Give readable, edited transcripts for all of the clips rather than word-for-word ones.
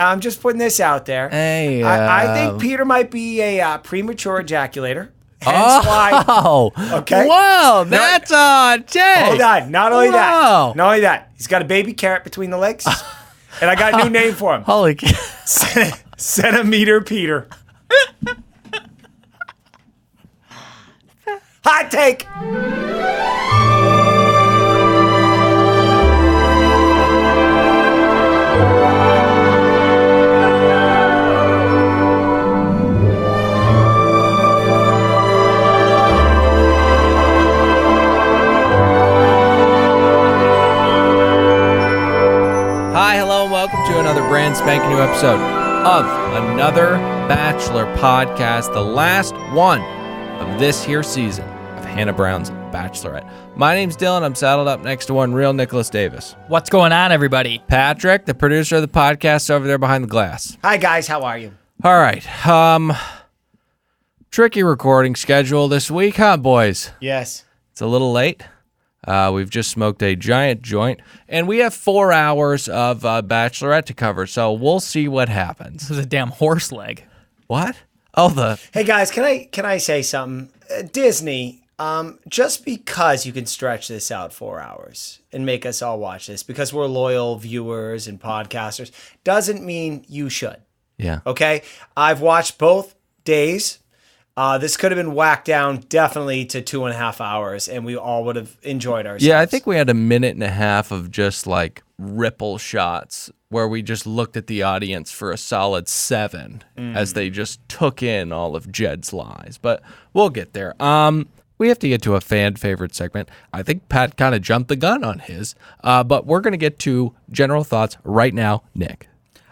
I'm just putting this out there. Hey, I think Peter might be a premature ejaculator. Hence why. Okay. Whoa, that's a take. Hold on. Not only that, he's got a baby carrot between the legs, and I got a new name for him. Holy cow. Centimeter Peter. Hot take. Hi, hello, and welcome to another brand spanking new episode of another Bachelor podcast, the last one of this here season of Hannah Brown's Bachelorette. My name's Dylan. I'm saddled up next to one real Nicholas Davis. What's going on, everybody? Patrick, the producer of the podcast, over there behind the glass. Hi, guys. How are you? All right. Tricky recording schedule this week, huh, boys? Yes. It's a little late. We've just smoked a giant joint, and we have 4 hours of Bachelorette to cover, so we'll see what happens. This is a damn horse leg. What? Oh, Hey, guys, can I say something? Disney, just because you can stretch this out 4 hours and make us all watch this because we're loyal viewers and podcasters doesn't mean you should. Yeah. Okay? I've watched both days. This could have been whacked down definitely to 2.5 hours, and we all would have enjoyed ourselves. Yeah, I think we had a minute and a half of just like ripple shots where we just looked at the audience for a solid 7 as they just took in all of Jed's lies. But we'll get there. We have to get to a fan favorite segment. I think Pat kind of jumped the gun on his, but we're going to get to general thoughts right now. Nick.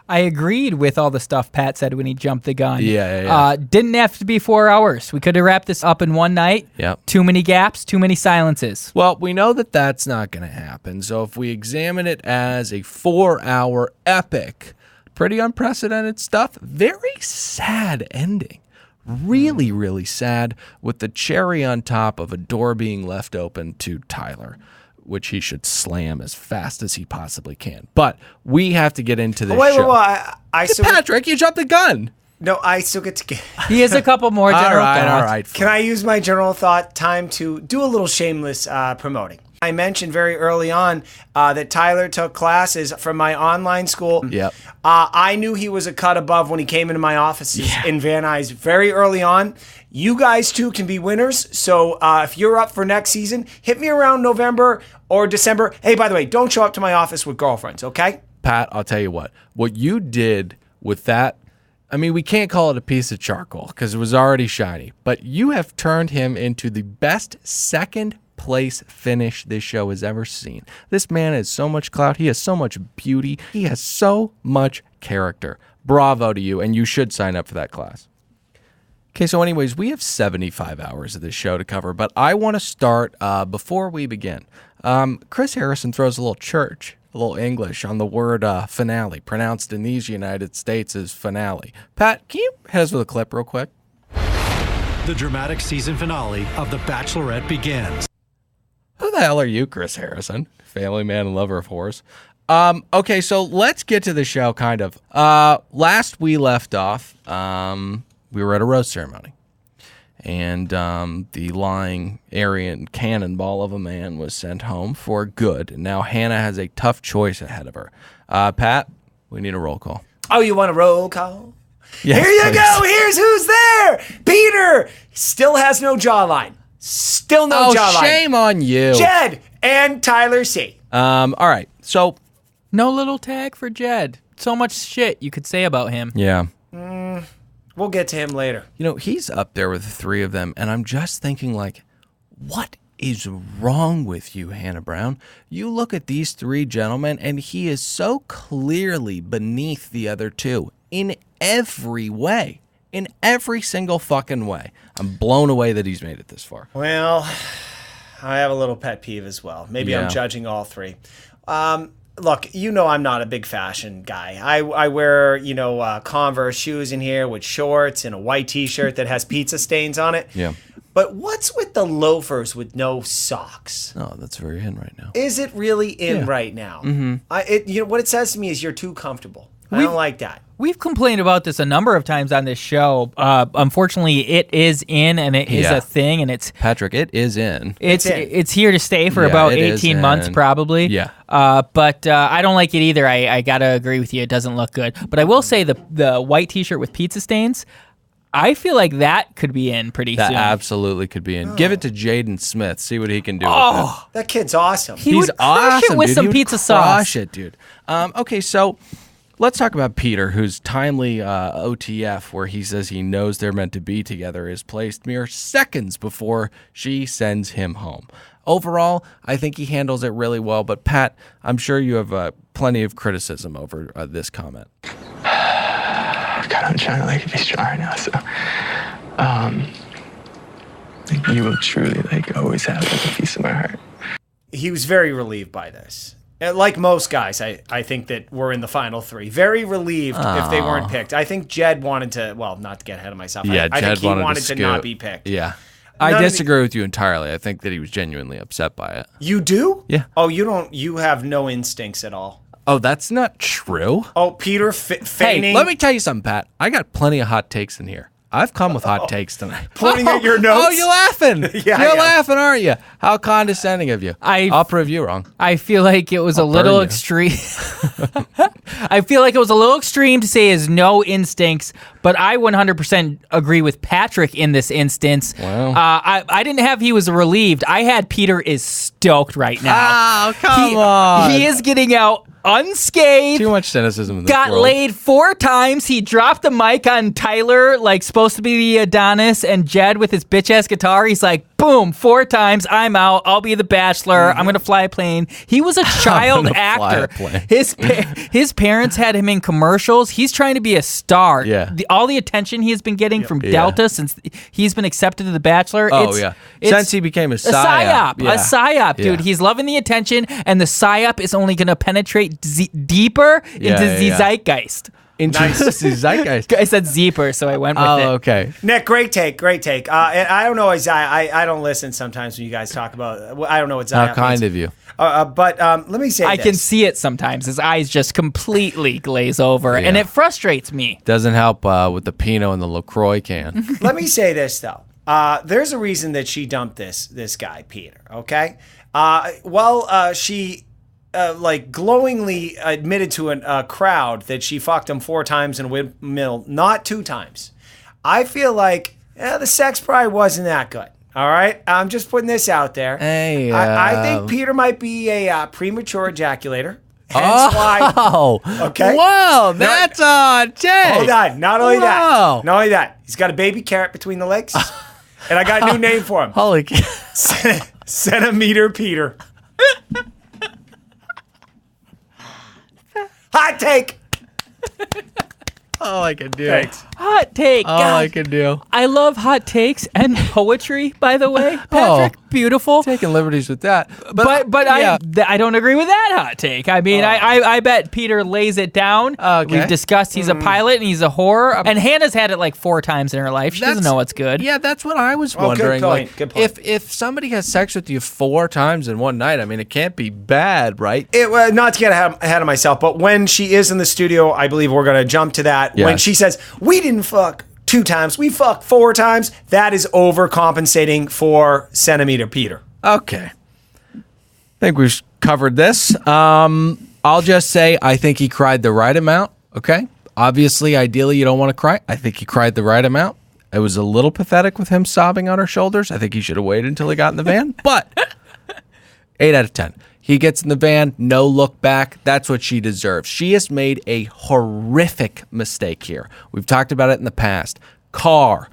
I agreed with all the stuff Pat said when he jumped the gun. Yeah. Didn't have to be 4 hours. We could have wrapped this up in one night. Yep. Too many gaps, too many silences. Well, we know that that's not going to happen. So if we examine it as a 4-hour epic, pretty unprecedented stuff, very sad ending. Really, really sad, with the cherry on top of a door being left open to Tyler, which he should slam as fast as he possibly can. But we have to get into this show. Wait. Patrick, you jumped the gun. No, I still get to get... He has a couple more general thoughts. All right. Can I use my general thought time to do a little shameless promoting? I mentioned very early on that Tyler took classes from my online school. Yep. I knew he was a cut above when he came into my offices in Van Nuys very early on. You guys, too, can be winners. So if you're up for next season, hit me around November or December. Hey, by the way, don't show up to my office with girlfriends, okay? Pat, I'll tell you what you did with that, I mean, we can't call it a piece of charcoal because it was already shiny, but you have turned him into the best second place finish this show has ever seen. This man has so much clout. He has so much beauty. He has so much character. Bravo to you, and you should sign up for that class. Okay, so anyways, we have 75 hours of this show to cover, but I want to start before we begin. Chris Harrison throws a little English on the word finale, pronounced in these United States as finale. Pat, can you hit us with a clip real quick? The dramatic season finale of The Bachelorette begins. Who the hell are you, Chris Harrison? Family man and lover of whores. Okay, so let's get to the show, kind of. Last we left off, we were at a rose ceremony. And the lying Aryan cannonball of a man was sent home for good. Now Hannah has a tough choice ahead of her. Pat, we need a roll call. Oh, you want a roll call? Yes, Here you please. go. Here's who's there. Peter still has no jawline. Still no jawline. Shame on you. Jed and Tyler C. All right. So, No little tag for Jed. So much shit you could say about him. yeah. We'll get to him later. You know, he's up there with the three of them, and I'm just thinking, like, what is wrong with you, Hannah Brown? You look at these three gentlemen, and he is so clearly beneath the other two in every way. In every single fucking way. I'm blown away that he's made it this far. Well, I have a little pet peeve as well. Maybe Yeah. I'm judging all three. Look, you know I'm not a big fashion guy. I wear, Converse shoes in here with shorts and a white T-shirt that has pizza stains on it. Yeah. But what's with the loafers with no socks? Oh, that's very in right now. Is it really in Yeah. right now? Mm-hmm. What it says to me is you're too comfortable. I don't like that. We've complained about this a number of times on this show. Unfortunately, it is in, and it is a thing, and it's Patrick. It is in. It's here to stay for about 18 months, probably. Yeah. But I don't like it either. I gotta agree with you. It doesn't look good. But I will say the white T-shirt with pizza stains, I feel like that could be in pretty soon. That absolutely could be in. Give it to Jaden Smith. See what he can do with it. That kid's awesome. He's crush it with dude. some He would pizza sauce. Crush it, dude. Okay, so let's talk about Peter, whose timely OTF, where he says he knows they're meant to be together, is placed mere seconds before she sends him home. Overall, I think he handles it really well, but Pat, I'm sure you have plenty of criticism over this comment. God, I'm trying to be strong right now, so you will truly always have a piece of my heart. He was very relieved by this. Like most guys, I think that we're in the final three. Very relieved if they weren't picked. I think Jed wanted to, not to get ahead of myself. Yeah, I Jed think he wanted to to not be picked. Yeah. I disagree with you entirely. I think that he was genuinely upset by it. You do? Yeah. Oh, you have no instincts at all. Oh, that's not true. Oh, Peter feigning. Hey, let me tell you something, Pat. I got plenty of hot takes in here. I've come with hot takes tonight. Pointing at your notes? Oh, you're laughing. Yeah, You're laughing, aren't you? How condescending of you. I'll prove you wrong. I feel like it was a little extreme. I feel like it was a little extreme to say he has no instincts, but I 100% agree with Patrick in this instance. Wow. I didn't have he was relieved. I had Peter is stoked right now. Oh, come on. He is getting out unscathed. Too much cynicism in this Got world. laid 4 times. He dropped the mic on Tyler, supposed to be the Adonis, and Jed with his bitch-ass guitar. He's like, boom, 4 times. I'm out. I'll be the Bachelor. I'm going to fly a plane. He was a child actor. His parents had him in commercials. He's trying to be a star. Yeah. All the attention he has been getting from Delta since he's been accepted to the Bachelor. Since he became a psyop. A psyop, dude. He's loving the attention, and the psyop is only going to penetrate deeper into the zeitgeist. Into the zeitgeist. I said Zeeper, so I went with it. Oh, okay. Nick, great take. And I don't know. I don't listen sometimes when you guys talk about. I don't know what Zion How kind of you. But let me say I this. can see it sometimes. His eyes just completely glaze over, and it frustrates me. Doesn't help with the Pinot and the LaCroix can. Let me say this, though. There's a reason that she dumped this guy, Peter, okay? She glowingly admitted to a crowd that she fucked him 4 times in a windmill, not 2 times. I feel like the sex probably wasn't that good. All right? I'm just putting this out there. Hey, I think Peter might be a premature ejaculator. Hence why. Okay. Whoa, that's a take. Hold on. Not only that. He's got a baby carrot between the legs. And I got a new name for him. Holy cow. Centimeter Peter. Hot take. All I can do. Thanks. Hot take. All God. I can do. I love hot takes and poetry, by the way. Patrick, beautiful. Taking liberties with that. But I don't agree with that hot take. I mean, I bet Peter lays it down. Okay. We've discussed he's a pilot and he's a whore. And Hannah's had it 4 times in her life. She doesn't know what's good. Yeah, that's what I was wondering. Good point. If somebody has sex with you 4 times in one night, I mean, it can't be bad, right? Not to get ahead of myself, but when she is in the studio, I believe we're going to jump to that. Yes. When she says, we didn't fuck 2 times, we fucked 4 times, that is overcompensating for Centimeter Peter. Okay. I think we've covered this. I'll just say I think he cried the right amount, okay? Obviously, ideally, you don't want to cry. I think he cried the right amount. It was a little pathetic with him sobbing on her shoulders. I think he should have waited until he got in the van, but 8 out of 10. He gets in the van, no look back. That's what she deserves. She has made a horrific mistake here. We've talked about it in the past. Car,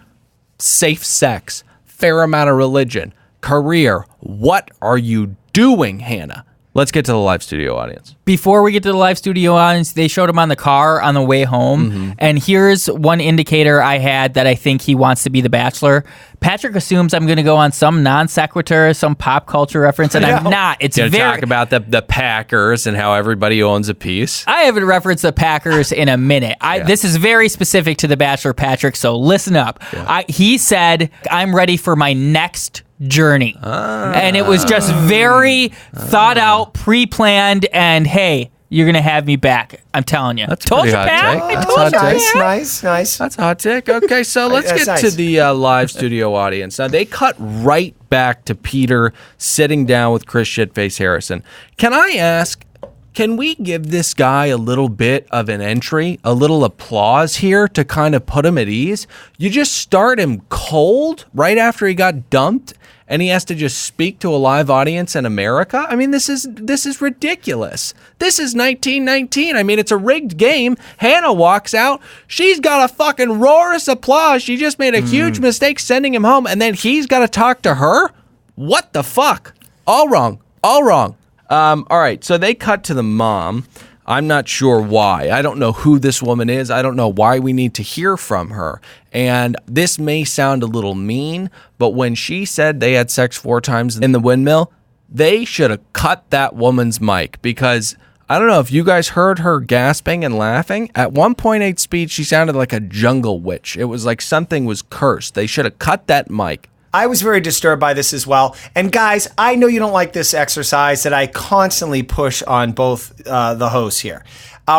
safe sex, fair amount of religion, career. What are you doing, Hannah? Let's get to the live studio audience. Before we get to the live studio audience, they showed him on the car on the way home. Mm-hmm. And here's one indicator I had that I think he wants to be the Bachelor. Patrick assumes I'm going to go on some non sequitur, some pop culture reference, and I'm not. It's very talk about the Packers and how everybody owns a piece. I haven't referenced the Packers in a minute. This is very specific to the Bachelor, Patrick, so listen up. Yeah. He said, I'm ready for my next journey. And it was just very thought out, pre-planned, and hey, you're going to have me back. I'm telling you. That's Told pretty you, hot Pat. take. I That's told hot you. take. Nice. That's a hot take. Okay, so let's That's get to nice. the live studio audience. Now, they cut right back to Peter sitting down with Chris Shitface Harrison. Can I ask, can we give this guy a little bit of an entry, a little applause here to kind of put him at ease? You just start him cold right after he got dumped, and he has to just speak to a live audience in America? I mean, this is ridiculous. This is 1919. I mean, it's a rigged game. Hannah walks out. She's got a fucking roarous applause. She just made a huge mistake sending him home, and then he's got to talk to her? What the fuck? All wrong. All right, so they cut to the mom. I'm not sure why. I don't know who this woman is. I don't know why we need to hear from her. And this may sound a little mean, but when she said they had sex 4 times in the windmill, they should have cut that woman's mic, because I don't know if you guys heard her gasping and laughing. At 1.8 speed, she sounded like a jungle witch. It was like something was cursed. They should have cut that mic. I was very disturbed by this as well. And guys, I know you don't like this exercise that I constantly push on both the hosts here,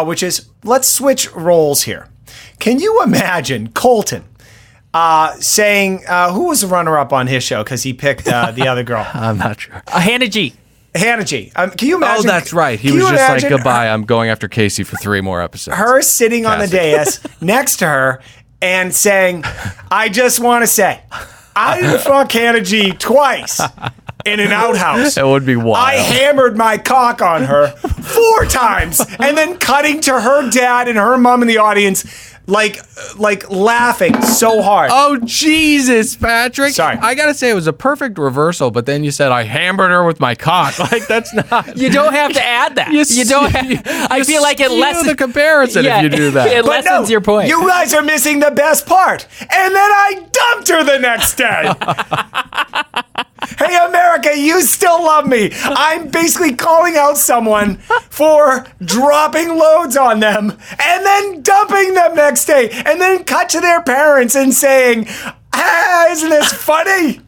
which is, let's switch roles here. Can you imagine Colton saying, who was the runner-up on his show? Because he picked the other girl. I'm not sure. Hannah G. Hannah G. Can you imagine? Oh, that's right. He was just like, goodbye, I'm going after Casey for 3 more episodes. Her sitting on the dais next to her and saying, I just want to say, I didn't fuck Hannah G twice in an outhouse. It would be wild. I hammered my cock on her 4 times, and then cutting to her dad and her mom in the audience, like laughing so hard. Oh, Jesus, Patrick. Sorry. I got to say, it was a perfect reversal, but then you said, I hammered her with my cock. Like, that's not... You don't have to add that. You don't have, I feel like it lessens the comparison if you do that. It But lessens your point. You guys are missing the best part. And then I dumped her the next day. Hey, America, you still love me. I'm basically calling out someone for dropping loads on them and then dumping them next day, and then cut to their parents and saying, isn't this funny?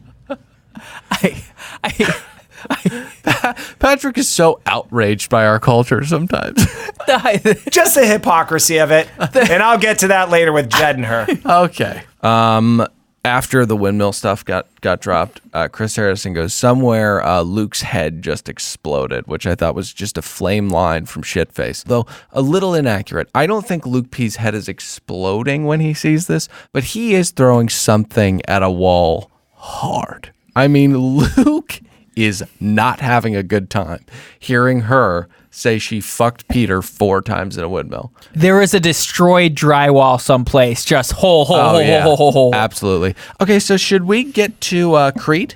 Patrick is so outraged by our culture sometimes. Just the hypocrisy of it. And I'll get to that later with Jed and her. Okay. After the windmill stuff got dropped, Chris Harrison goes, somewhere Luke's head just exploded, which I thought was just a flame line from Shitface, though a little inaccurate. I don't think Luke P's head is exploding when he sees this, but he is throwing something at a wall hard. I mean, Luke is not having a good time hearing her say she fucked Peter 4 times in a windmill. There is a destroyed drywall someplace. Just hole. Absolutely. Okay, so should we get to Creed?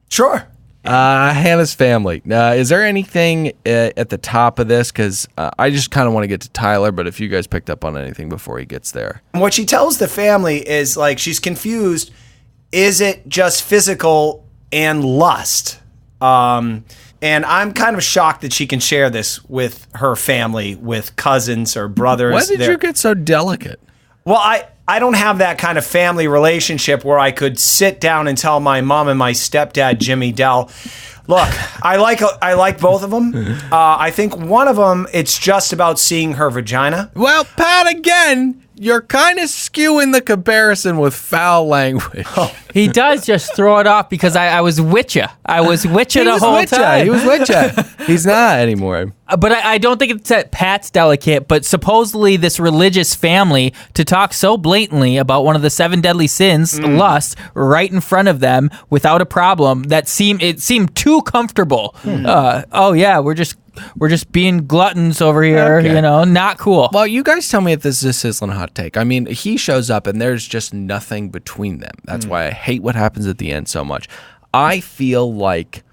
Sure. Hannah's family. Is there anything at the top of this? Because I just kind of want to get to Tyler, but if you guys picked up on anything before he gets there. What she tells the family is, like, she's confused. Is it just physical and lust? And I'm kind of shocked that she can share this with her family, with cousins or brothers. Why did you get so delicate? Well, I don't have that kind of family relationship where I could sit down and tell my mom and my stepdad, Jimmy Dell, look, I like both of them. I think one of them, it's just about seeing her vagina. Well, Pat, again, you're kind of skewing the comparison with foul language. He does just throw it off because I was with you. I was with you the whole time. He was with you. He's not anymore. But I don't think it's that Pat's delicate, but supposedly this religious family to talk so blatantly about one of the 7 deadly sins, lust, right in front of them without a problem, it seemed too comfortable. We're just being gluttons over here, Okay. not cool. Well, you guys tell me if this is a sizzling hot take. I mean, he shows up and there's just nothing between them. That's why I hate what happens at the end so much. I feel like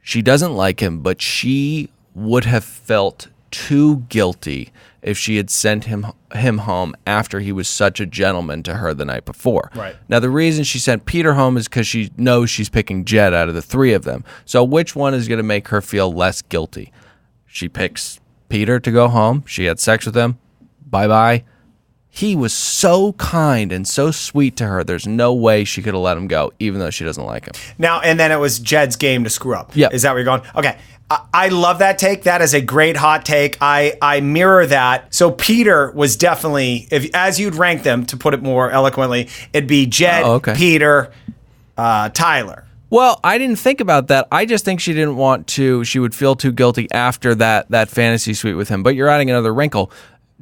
she doesn't like him, but she would have felt too guilty if she had sent him home after he was such a gentleman to her the night before. Right. Now, the reason she sent Peter home is because she knows she's picking Jed out of the 3 of them. So which one is going to make her feel less guilty? She picks Peter to go home. She had sex with him. Bye-bye. He was so kind and so sweet to her. There's no way she could have let him go, even though she doesn't like him. Now, and then it was Jed's game to screw up. Yeah. Is that where you're going? Okay. I love that take. That is a great hot take. I mirror that. So Peter was definitely, as you'd rank them, to put it more eloquently, it'd be Jed, Peter, Tyler. Well, I didn't think about that. I just think she didn't want to. She would feel too guilty after that fantasy suite with him. But you're adding another wrinkle.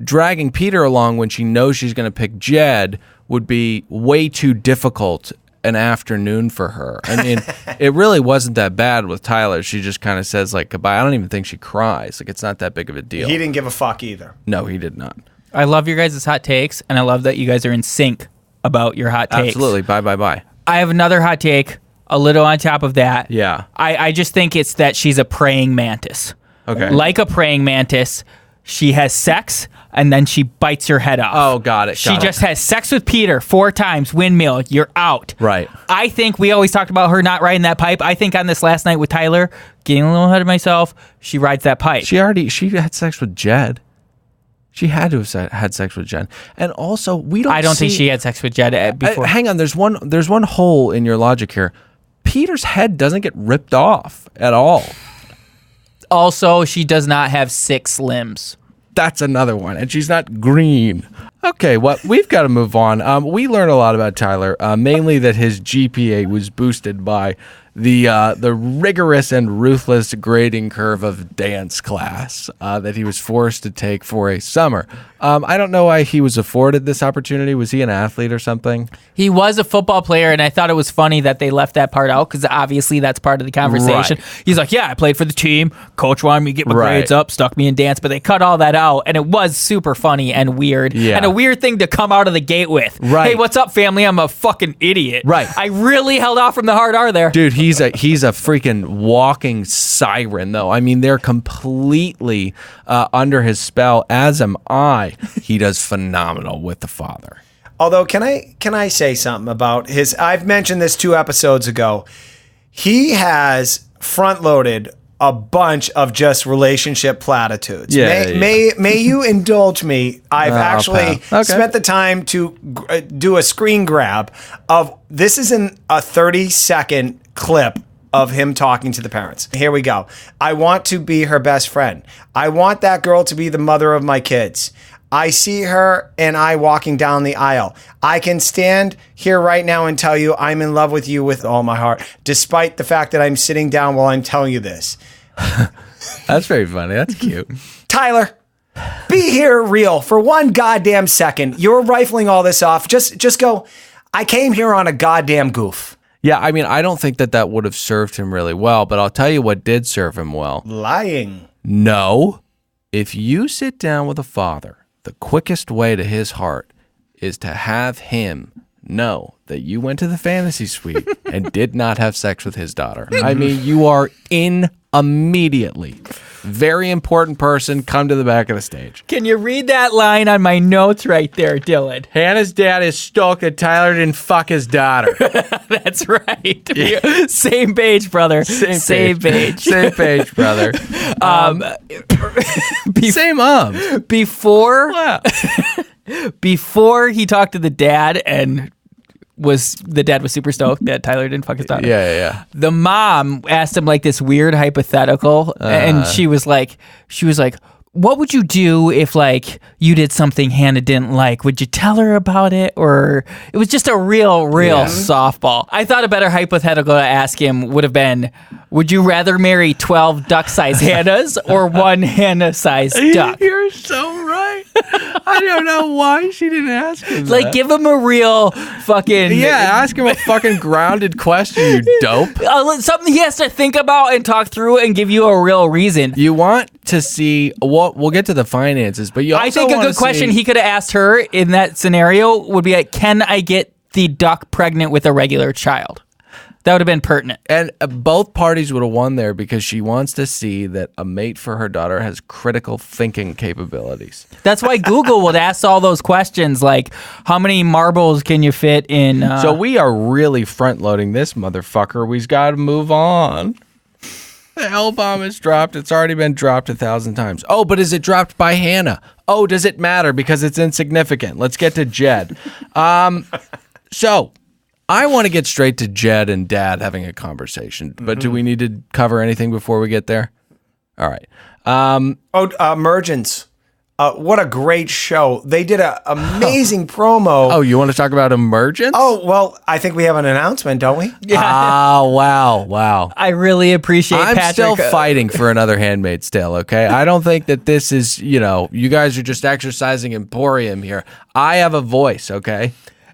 Dragging Peter along when she knows she's going to pick Jed would be way too difficult an afternoon for her. I mean, it really wasn't that bad with Tyler. She just kind of says like goodbye. I don't even think she cries. Like, it's not that big of a deal. He didn't give a fuck either. No, he did not. I love your guys' hot takes, and I love that you guys are in sync about your hot takes. Absolutely. Bye. I have another hot take, a little on top of that. Yeah. I just think it's that she's a praying mantis. Okay. Like a praying mantis, she has sex, and then she bites her head off. Oh, got it. She just has sex with Peter 4 times, windmill, you're out. Right. I think we always talked about her not riding that pipe. I think on this last night with Tyler, getting a little ahead of myself, she rides that pipe. She had sex with Jed. She had to have had sex with Jed. And also, I don't think she had sex with Jed before. Hang on, there's one hole in your logic here. Peter's head doesn't get ripped off at all. Also, she does not have 6 limbs. That's another one, and she's not green. Okay, well, we've got to move on. We learned a lot about Tyler, mainly that his GPA was boosted by the rigorous and ruthless grading curve of dance class that he was forced to take for a summer. I don't know why he was afforded this opportunity. Was he an athlete or something? He was a football player, and I thought it was funny that they left that part out because obviously that's part of the conversation. Right. He's like, yeah, I played for the team. Coach wanted me to get my grades up, stuck me in dance, but they cut all that out, and it was super funny and weird. Yeah. And a weird thing to come out of the gate with. Right. Hey, what's up, family? I'm a fucking idiot. Right. I really held off from the hard R there. Dude, he's a freaking walking siren, though. I mean, they're completely under his spell, as am I. He does phenomenal with the father. Although, can I say something about his? I've mentioned this 2 episodes ago. He has front-loaded a bunch of just relationship platitudes. May you indulge me? I've actually spent the time to do a screen grab of this. Is in a 30-second clip of him talking to the parents. Here we go. I want to be her best friend. I want that girl to be the mother of my kids. I see her and I walking down the aisle. I can stand here right now and tell you I'm in love with you with all my heart, despite the fact that I'm sitting down while I'm telling you this. That's very funny. That's cute. Tyler, be here real for one goddamn second. You're rifling all this off. Just go, I came here on a goddamn goof. Yeah, I mean, I don't think that would have served him really well, but I'll tell you what did serve him well. Lying. No. If you sit down with a father, the quickest way to his heart is to have him know that you went to the fantasy suite and did not have sex with his daughter. I mean, you are in immediately. Very important person, come to the back of the stage. Can you read that line on my notes right there, Dylan? Hannah's dad is stoked that Tyler didn't fuck his daughter. That's right. Yeah. Same page, brother. Same page. Same page, brother. Same Before he talked to the dad and the dad was super stoked that Tyler didn't fuck his daughter. Yeah. The mom asked him like this weird hypothetical, and she was like, what would you do if like you did something Hannah didn't like? Would you tell her about it? Or it was just a real softball. I thought a better hypothetical to ask him would have been, would you rather marry 12 duck-sized Hannahs or 1 Hannah-sized duck? You're so right. I don't know why she didn't ask him that. Like, give him a real fucking... Yeah, ask him a fucking grounded question, you dope. Something he has to think about and talk through and give you a real reason. You want to see... We'll get to the finances, but you also I think a good question he could have asked her in that scenario would be like, can I get the duck pregnant with a regular child? That would have been pertinent. And both parties would have won there because she wants to see that a mate for her daughter has critical thinking capabilities. That's why Google would ask all those questions like, how many marbles can you fit in? So we are really front-loading this motherfucker. We've got to move on. The L-bomb is dropped. It's already been dropped 1,000 times. Oh, but is it dropped by Hannah? Oh, does it matter because it's insignificant? Let's get to Jed. So I want to get straight to Jed and Dad having a conversation, but do we need to cover anything before we get there? All right. Emergence. What a great show. They did an amazing promo. Oh, you want to talk about Emergence? Oh, well, I think we have an announcement, don't we? Yeah. Oh, wow. I really appreciate I'm Patrick. still fighting for another Handmaid's Tale, okay? I don't think that this is, you guys are just exercising Emporium here. I have a voice, okay?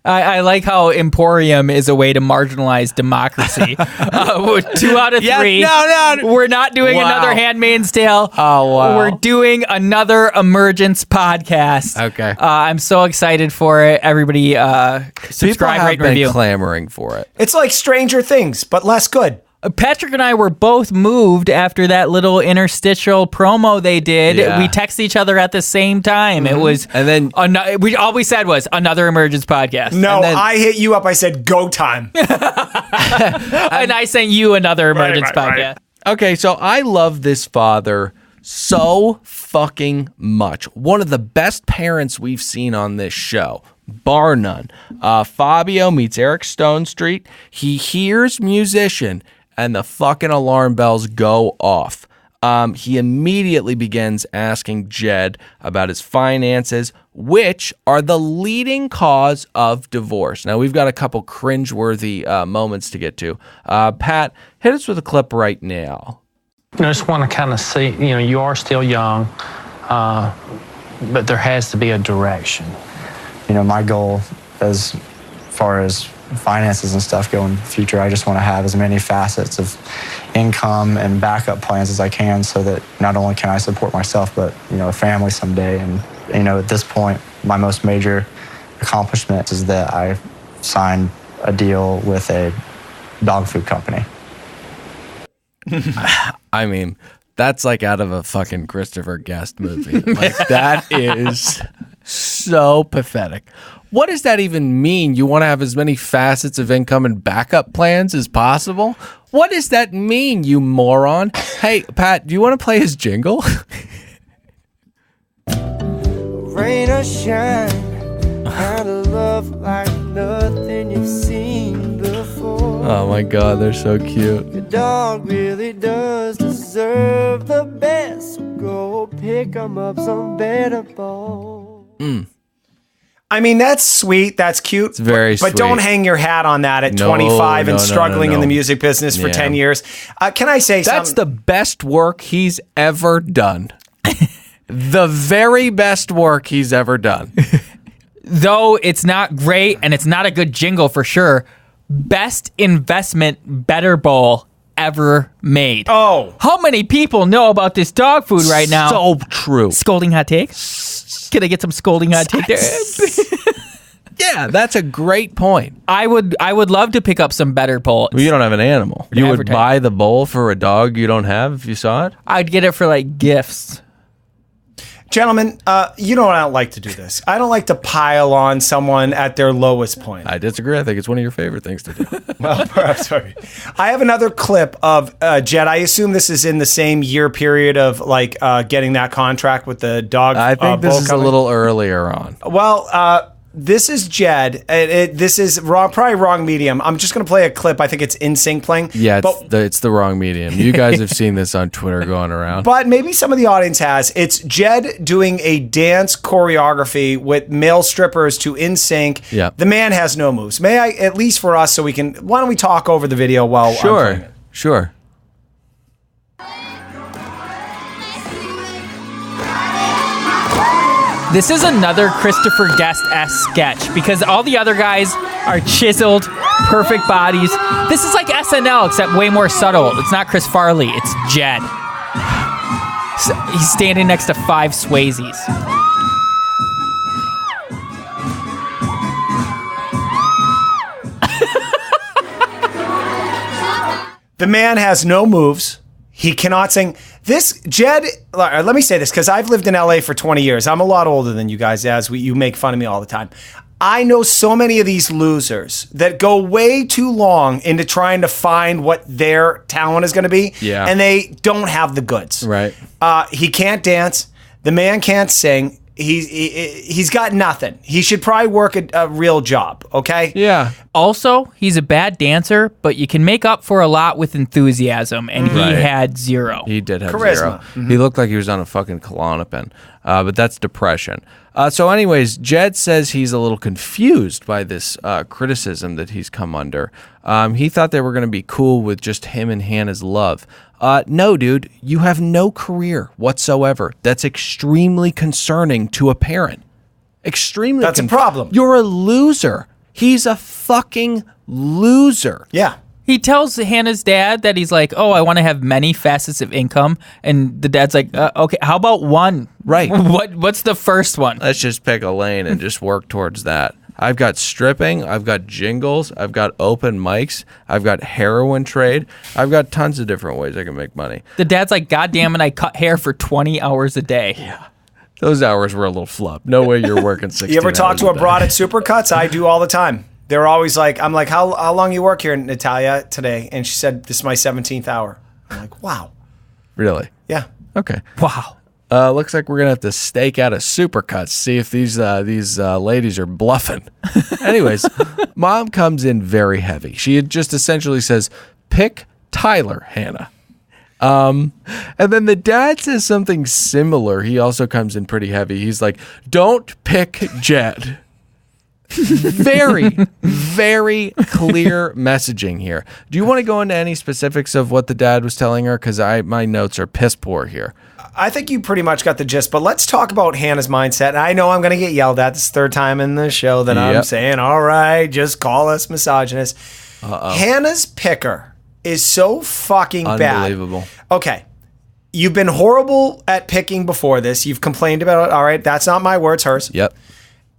I like how Emporium is a way to marginalize democracy. 2 out of 3. No. We're not doing another Handmaid's Tale. Oh, wow. We're doing another Emergence podcast. Okay. I'm so excited for it. Everybody subscribe, People rate, have and review. been clamoring for it. It's like Stranger Things, but less good. Patrick and I were both moved after that little interstitial promo they did. Yeah. We texted each other at the same time. It was, And then all we said was another Emergence podcast. No, And then- I hit you up. I said, go time. And I sent you another Emergence podcast. Okay, so I love this father so fucking much. One of the best parents we've seen on this show, bar none. Fabio meets Eric Stone Street. He hears musician, and the fucking alarm bells go off. He immediately begins asking Jed about his finances, which are the leading cause of divorce. Now, we've got a couple cringeworthy moments to get to. Pat, hit us with a clip right now. I just want to kind of see, you are still young, but there has to be a direction. My goal as far as finances and stuff go in the future, I just want to have as many facets of income and backup plans as I can so that not only can I support myself, but, a family someday. And, at this point, my most major accomplishment is that I signed a deal with a dog food company. I mean, that's like out of a fucking Christopher Guest movie. Like, that is so pathetic. What does that even mean? You want to have as many facets of income and backup plans as possible? What does that mean, you moron? Hey, Pat, do you want to play his jingle? Rain or shine, kind of love like nothing you've seen before. Oh my God, they're so cute. Your dog really does deserve the best. So go pick 'em up some better balls. I mean, that's sweet. That's cute. It's very but sweet. don't hang your hat on that at 25 and struggling in the music business for 10 years. Can I say something? That's the best work he's ever done. The very best work he's ever done. Though it's not great and it's not a good jingle for sure, best investment better bowl ever made. Oh. How many people know about this dog food right now? So true. Scolding hot take? Can I get some scolding hot take there? Yeah, that's a great point. I would love to pick up some better bowls. Well, you don't have an animal. You would Advertise. buy the bowl for a dog you don't have if you saw it? I'd get it for like gifts. Gentlemen, you know I don't like to do this. I don't like to pile on someone at their lowest point. I disagree. I think it's one of your favorite things to do. Well, perhaps. Sorry. I have another clip of Jed. I assume this is in the same year period of like getting that contract with the dog. I think this bowl is company. a little earlier on. Well, this is Jed. This is wrong, probably wrong medium. I'm just going to play a clip. I think it's NSYNC playing. Yeah, but, it's the wrong medium. You guys have seen this on Twitter going around. but maybe some of the audience has. It's Jed doing a dance choreography with male strippers to NSYNC. Yeah. The man has no moves. May I, at least for us, so we can, why don't we talk over the video while I'm playing it? Sure. This is another Christopher Guest-esque sketch because all the other guys are chiseled, perfect bodies. This is like SNL, except way more subtle. It's not Chris Farley, it's Jed. So he's standing next to 5 Swayzes. The man has no moves. He cannot sing. This, Jed, let me say this, because I've lived in LA for 20 years. I'm a lot older than you guys, as you make fun of me all the time. I know so many of these losers that go way too long into trying to find what their talent is going to be. Yeah. And they don't have the goods. Right. He can't dance. The man can't sing. He's got nothing. He should probably work a real job, okay? Yeah. Also, he's a bad dancer, but you can make up for a lot with enthusiasm, and he had zero. He did have Charisma. 0. He looked like he was on a fucking Klonopin. But that's depression. So anyways, Jed says he's a little confused by this criticism that he's come under. He thought they were going to be cool with just him and Hannah's love. No, dude, you have no career whatsoever. That's extremely concerning to a parent. Extremely. That's a problem. You're a loser. He's a fucking loser. Yeah. He tells Hannah's dad that he's like, oh, I want to have many facets of income. And the dad's like, okay, how about one? Right. What's the first one? Let's just pick a lane and just work towards that. I've got stripping, I've got jingles, I've got open mics, I've got heroin trade, I've got tons of different ways I can make money. The dad's like, God damn it, I cut hair for 20 hours a day. Yeah. Those hours were a little flub. No way you're working 16 You ever talk hours to a day. broad at Supercuts? I do all the time. They're always like, I'm like, how long you work here, Natalia, today? And she said, this is my 17th hour. I'm like, wow. Really? Yeah. Okay. Wow. Looks like we're gonna have to stake out a Supercuts, see if these ladies are bluffing. Anyways, Mom comes in very heavy. She just essentially says, "Pick Tyler, Hannah." And then the dad says something similar. He also comes in pretty heavy. He's like, "Don't pick Jed." Very, very clear messaging here. Do you want to go into any specifics of what the dad was telling her? Because my notes are piss poor here. I think you pretty much got the gist, but let's talk about Hannah's mindset. I know I'm going to get yelled at. This is the third time in the show that I'm saying, all right, just call us misogynist. Hannah's picker is so fucking bad. Unbelievable. Okay. You've been horrible at picking before this. You've complained about it. All right, that's not my words, hers. Yep.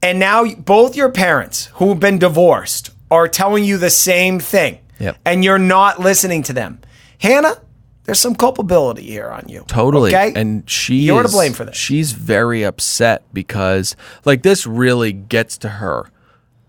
And now both your parents who've been divorced are telling you the same thing. Yep. And you're not listening to them. Hannah, there's some culpability here on you. Totally. Okay? And You're to blame for this. She's very upset because this really gets to her.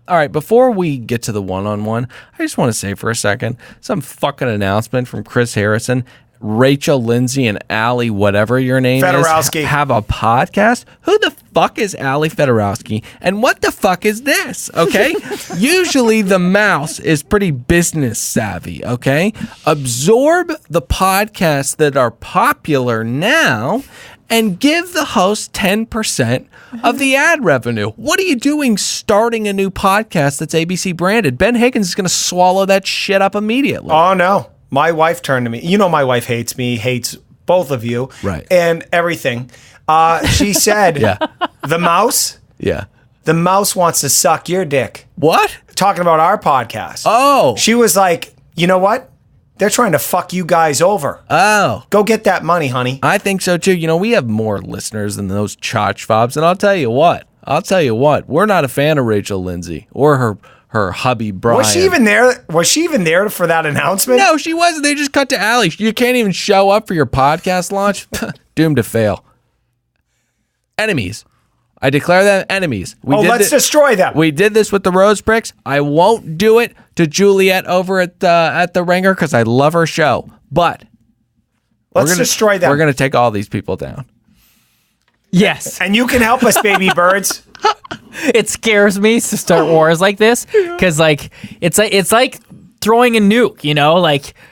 All right, before we get to the one-on-one, I just want to say for a second, some fucking announcement from Chris Harrison. Rachel, Lindsay, and Allie, whatever your name Fedorowski. is, have a podcast? Who the fuck is Allie Fedorowski? And what the fuck is this? Okay? Usually the mouse is pretty business savvy, okay? Absorb the podcasts that are popular now and give the host 10% of the ad revenue. What are you doing starting a new podcast that's ABC branded? Ben Higgins is going to swallow that shit up immediately. Oh, no. My wife turned to me. You know my wife hates me, hates both of you. Right. And everything. She said, the mouse? Yeah. The mouse wants to suck your dick. What? Talking about our podcast. Oh. She was like, you know what? They're trying to fuck you guys over. Oh. Go get that money, honey. I think so too. We have more listeners than those chotch fobs. And I'll tell you what. We're not a fan of Rachel Lindsay or her hubby Brian. Was she even there? Was she even there for that announcement? No, she wasn't. They just cut to Allie. You can't even show up for your podcast launch. Doomed to fail. Enemies. I declare them enemies. Let's destroy them. We did this with the Rose Bricks. I won't do it to Juliet over at the Ringer because I love her show. But let's destroy them. We're going to take all these people down. Yes. And you can help us, baby birds. It scares me to start wars like this because it's like throwing a nuke,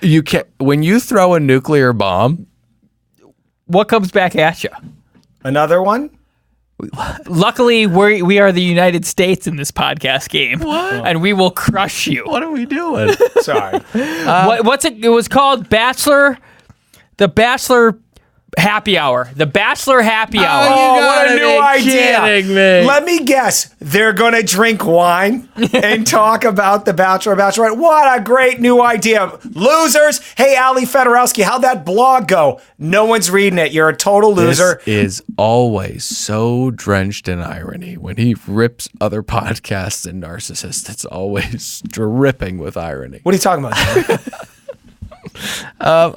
You can't, when you throw a nuclear bomb, what comes back at you? Another one? Luckily, we are the United States in this podcast game. What? And we will crush you. What are we doing? Sorry. What's it? It was called The Bachelor Happy Hour. The Bachelor Happy Hour. What a new idea. Kidding me. Let me guess. They're going to drink wine and talk about the Bachelor, Bachelorette. What a great new idea. Losers. Hey, Ali Fedorowski, how'd that blog go? No one's reading it. You're a total loser. This is always so drenched in irony. When he rips other podcasts and narcissists, it's always dripping with irony. What are you talking about?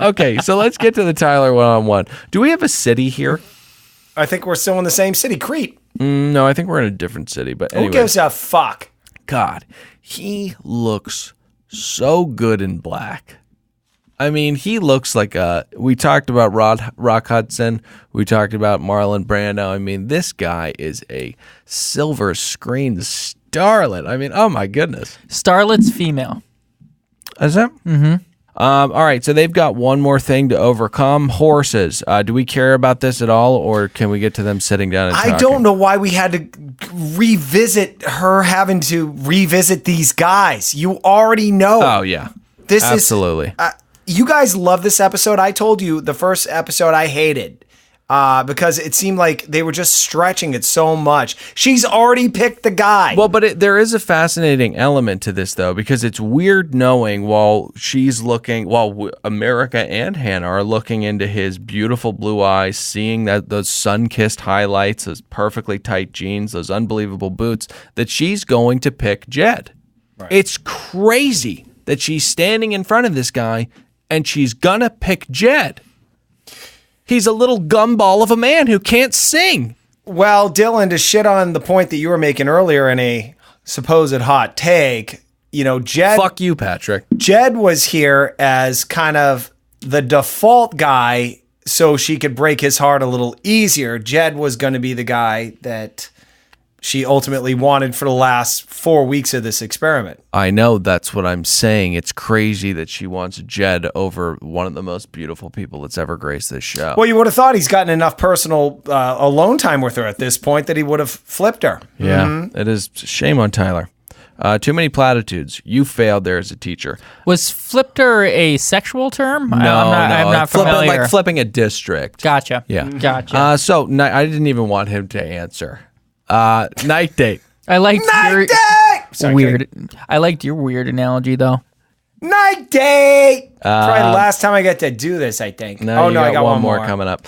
Okay, so let's get to the Tyler one-on-one. Do we have a city here? I think we're still in the same city, Crete. No, I think we're in a different city. But Who anyway, gives a fuck? God, he looks so good in black. I mean, he looks like we talked about Rock Hudson. We talked about Marlon Brando. I mean, this guy is a silver screen starlet. I mean, oh my goodness. Starlet's female. Is that? Mm-hmm. All right, so they've got one more thing to overcome. Horses. Do we care about this at all, or can we get to them sitting down and talking? I don't know why we had to revisit her having to revisit these guys. You already know. Oh, yeah. This Absolutely. is... you guys love this episode. I told you the first episode I hated because it seemed like they were just stretching it so much. She's already picked the guy. Well, but there is a fascinating element to this, though, because it's weird knowing while America and Hannah are looking into his beautiful blue eyes, seeing those sun-kissed highlights, those perfectly tight jeans, those unbelievable boots, that she's going to pick Jed. Right. It's crazy that she's standing in front of this guy and she's gonna pick Jed. He's a little gumball of a man who can't sing. Well, Dylan, to shit on the point that you were making earlier in a supposed hot take, Jed... Fuck you, Patrick. Jed was here as kind of the default guy so she could break his heart a little easier. Jed was going to be the guy that she ultimately wanted for the last 4 weeks of this experiment. I know, that's what I'm saying. It's crazy that she wants Jed over one of the most beautiful people that's ever graced this show. Well, you would have thought he's gotten enough personal alone time with her at this point that he would have flipped her. Yeah, It is shame on Tyler. Too many platitudes. You failed there as a teacher. Was flipped her a sexual term? No, I'm not familiar. Like flipping a district. Gotcha. Yeah. Gotcha. So I didn't even want him to answer. Night date. I liked Night date! Sorry, weird. I liked your weird analogy though. Night date! Probably the last time I get to do this, I think. I got one more coming up.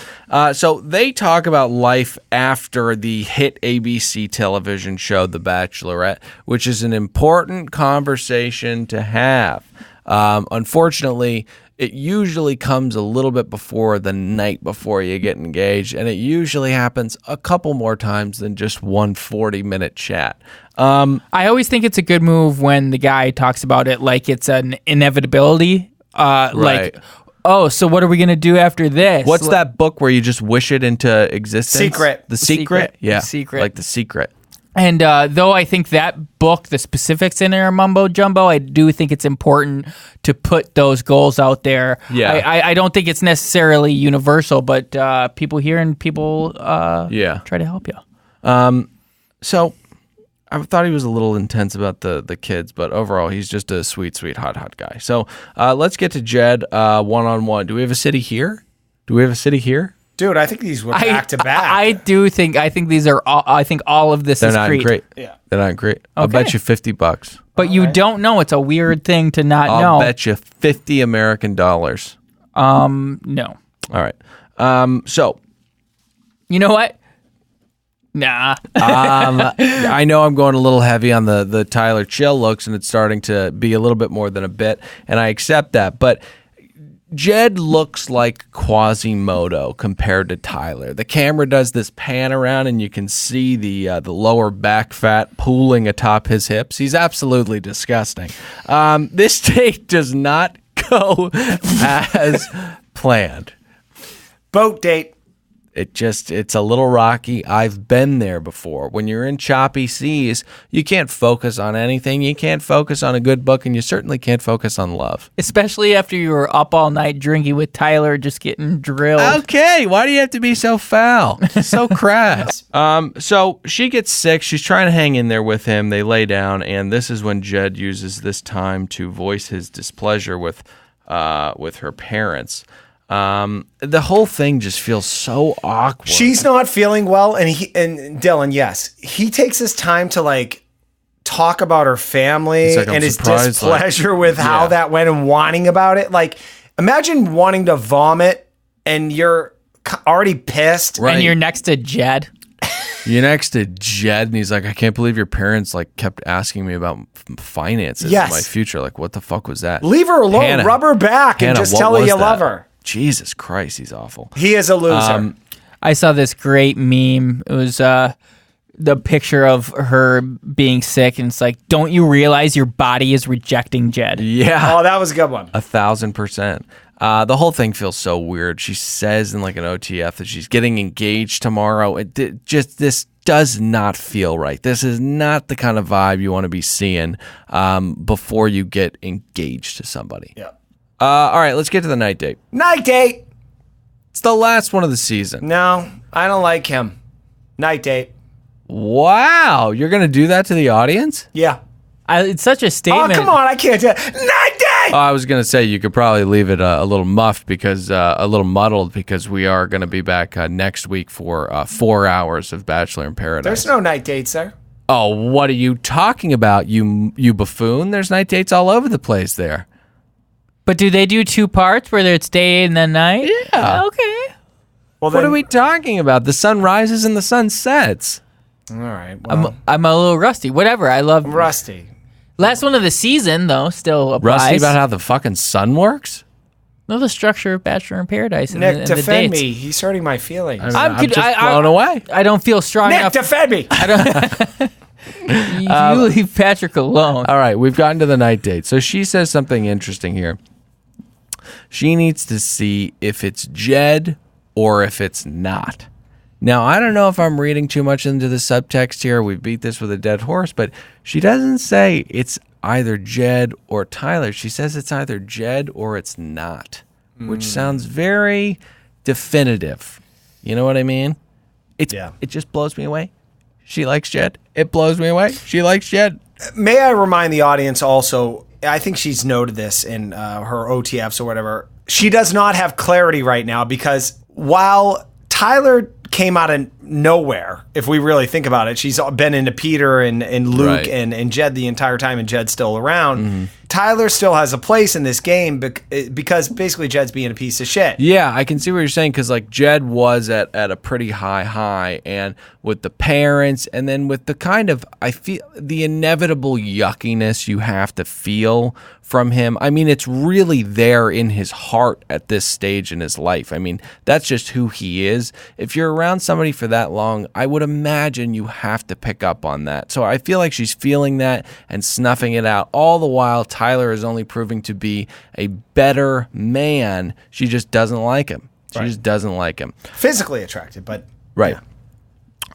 So they talk about life after the hit ABC television show, The Bachelorette, which is an important conversation to have. Unfortunately, it usually comes a little bit before the night before you get engaged, and it usually happens a couple more times than just one 40-minute chat. I always think it's a good move when the guy talks about it like it's an inevitability. Right. Like, oh, so what are we going to do after this? What's that book where you just wish it into existence? Secret. The Secret? Yeah. The Secret. Like The Secret. And though I think that book, the specifics in there are mumbo jumbo, I do think it's important to put those goals out there. Yeah. I don't think it's necessarily universal, but people hear and people try to help you. So I thought he was a little intense about the kids, but overall he's just a sweet, sweet, hot guy. So let's get to Jed one-on-one. Do we have a city here? Dude, I think these were back to back. I think these are all, I think all of this They're is not Crete. great. Yeah. They're not great. I'll Okay. bet you $50. But you don't know. It's a weird thing to not I'll know. bet you $50 American dollars. No. All right. So You know what? Nah. I know I'm going a little heavy on the Tyler chill looks, and it's starting to be a little bit more than a bit, and I accept that. But Jed looks like Quasimodo compared to Tyler. The camera does this pan around, and you can see the lower back fat pooling atop his hips. He's absolutely disgusting. This date does not go as planned. Boat date. It's a little rocky. I've been there before. When you're in choppy seas, you can't focus on anything. You can't focus on a good book, and you certainly can't focus on love. Especially after you were up all night drinking with Tyler, just getting drilled. Okay, why do you have to be so foul? So crass. So she gets sick. She's trying to hang in there with him. They lay down, and this is when Jed uses this time to voice his displeasure with her parents. The whole thing just feels so awkward. She's not feeling well, and Dylan, yes, he takes his time to like talk about her family like, and his surprised, displeasure with how that went and whining about it. Like, imagine wanting to vomit and you're already pissed. Right. And you're next to Jed. You're next to Jed, and he's like, I can't believe your parents like kept asking me about finances Yes. in my future. Like, what the fuck was that? Leave her alone. Hannah, Rub her back and Hannah, just what tell her was you that? love her. Jesus Christ, he's awful. He is a loser. I saw this great meme. It was the picture of her being sick, and it's like, don't you realize your body is rejecting Jed? Yeah. Oh, that was a good one. 1,000%. The whole thing feels so weird. She says in like an OTF that she's getting engaged tomorrow. This does not feel right. This is not the kind of vibe you want to be seeing before you get engaged to somebody. Yeah. All right, let's get to the night date. Night date. It's the last one of the season. No, I don't like him. Night date. Wow, you're going to do that to the audience? Yeah. It's such a Oh, statement. come on. I can't do it. Night date. I was going to say you could probably leave it a little muffed because a little muddled because we are going to be back next week for 4 hours of Bachelor in Paradise. There's no night dates there. Oh, what are you talking about, you buffoon? There's night dates all over the place there. But do they do 2 parts where it's day and then night? Yeah. Okay. Well, What are we talking about? The sun rises and the sun sets. All right. Well, I'm a little rusty. Whatever. I love I'm rusty. Last one of the season, though, still applies. Rusty about how the fucking sun works? No, the structure of Bachelor in Paradise. Nick, and defend the dates. me. He's hurting my feelings. I'm just blown away. I don't feel strong Nick, enough. defend me. You leave Patrick alone. All right, we've gotten to the night date. So she says something interesting here. She needs to see if it's Jed or if it's not. Now, I don't know if I'm reading too much into the subtext here. We beat this with a dead horse, but she doesn't say it's either Jed or Tyler. She says it's either Jed or it's not, which sounds very definitive. You know what I mean? It just blows me away. She likes Jed. It blows me away. She likes Jed. May I remind the audience also, I think she's noted this in her OTFs or whatever. She does not have clarity right now because while Tyler came out of nowhere, if we really think about it, she's been into Peter and Luke Right. and Jed the entire time, and Jed's still around. Tyler still has a place in this game because basically Jed's being a piece of shit. Yeah, I can see what you're saying because like Jed was at a pretty high, and with the parents, and then with the kind of I feel the inevitable yuckiness you have to feel from him. I mean, it's really there in his heart at this stage in his life. I mean, that's just who he is. If you're around somebody for that long, I would imagine you have to pick up on that. So I feel like she's feeling that and snuffing it out. All the while, Tyler is only proving to be a better man. She just doesn't like him. She just doesn't like him. Physically attracted, but Right.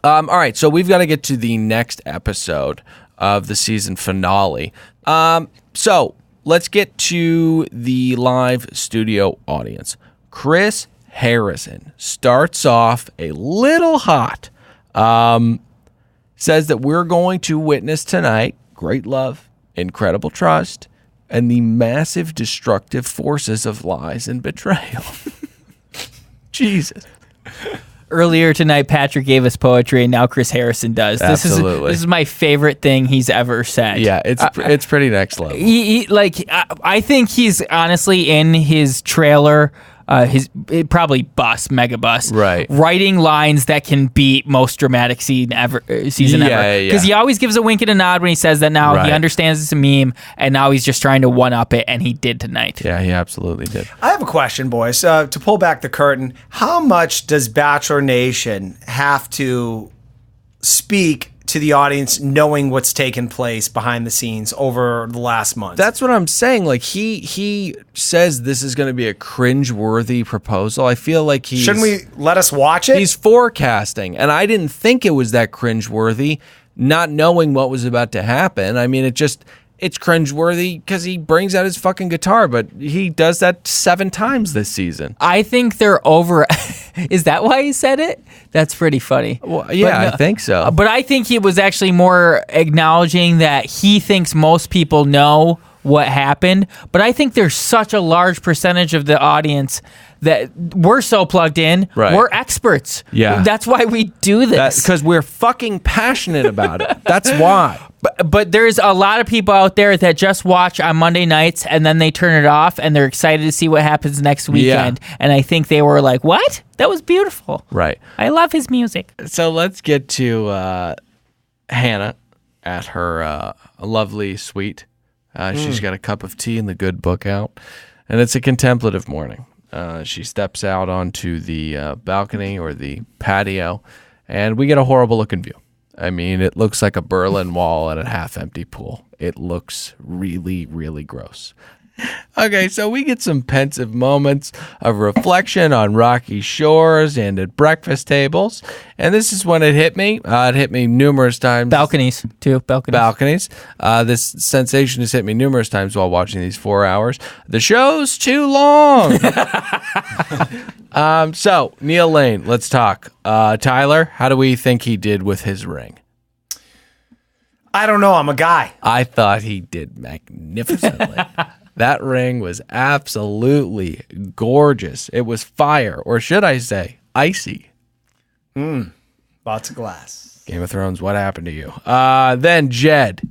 All right, so we've got to get to the next episode of the season finale. So let's get to the live studio audience. Chris Harrison starts off a little hot. Says that we're going to witness tonight great love, incredible trust, and the massive destructive forces of lies and betrayal. Jesus. Earlier tonight, Patrick gave us poetry, and now Chris Harrison does. Absolutely. This is my favorite thing he's ever said. Yeah, it's pretty next level. I think he's honestly in his trailer. It probably mega bus, Right. writing lines that can beat most dramatic season ever. Because he always gives a wink and a nod when he says that. Now he Right. understands it's a meme, and now he's just trying to one up it, and he did tonight. Yeah, he absolutely did. I have a question, boys. To pull back the curtain, how much does Bachelor Nation have to speak to the audience knowing what's taken place behind the scenes over the last month? That's what I'm saying. Like he says this is going to be a cringe-worthy proposal. I feel like Shouldn't we let us watch it? He's forecasting, and I didn't think it was that cringe-worthy, not knowing what was about to happen. I mean, it's cringe-worthy because he brings out his fucking guitar, but he does that 7 times this season. I think they're over. Is that why he said it? That's pretty funny. Well, yeah, I think so. But I think he was actually more acknowledging that he thinks most people know what happened. But I think there's such a large percentage of the audience that we're so plugged in. Right. We're experts. Yeah. That's why we do this. Because we're fucking passionate about it. That's why. But there's a lot of people out there that just watch on Monday nights and then they turn it off and they're excited to see what happens next weekend. Yeah. And I think they were like, what? That was beautiful. Right. I love his music. So let's get to Hannah at her lovely suite. She's got a cup of tea and the good book out. And it's a contemplative morning. She steps out onto the balcony or the patio, and we get a horrible looking view. I mean, it looks like a Berlin Wall at a half-empty pool. It looks really, really gross. Okay, so we get some pensive moments of reflection on rocky shores and at breakfast tables. And this is when it hit me. It hit me numerous times. Balconies, too. Balconies. This sensation has hit me numerous times while watching these 4 hours. The show's too long. So, Neil Lane, let's talk. Tyler, how do we think he did with his ring? I don't know. I'm a guy. I thought he did magnificently. That ring was absolutely gorgeous. It was fire, or should I say, icy. Lots of glass. Game of Thrones, what happened to you? Then Jed.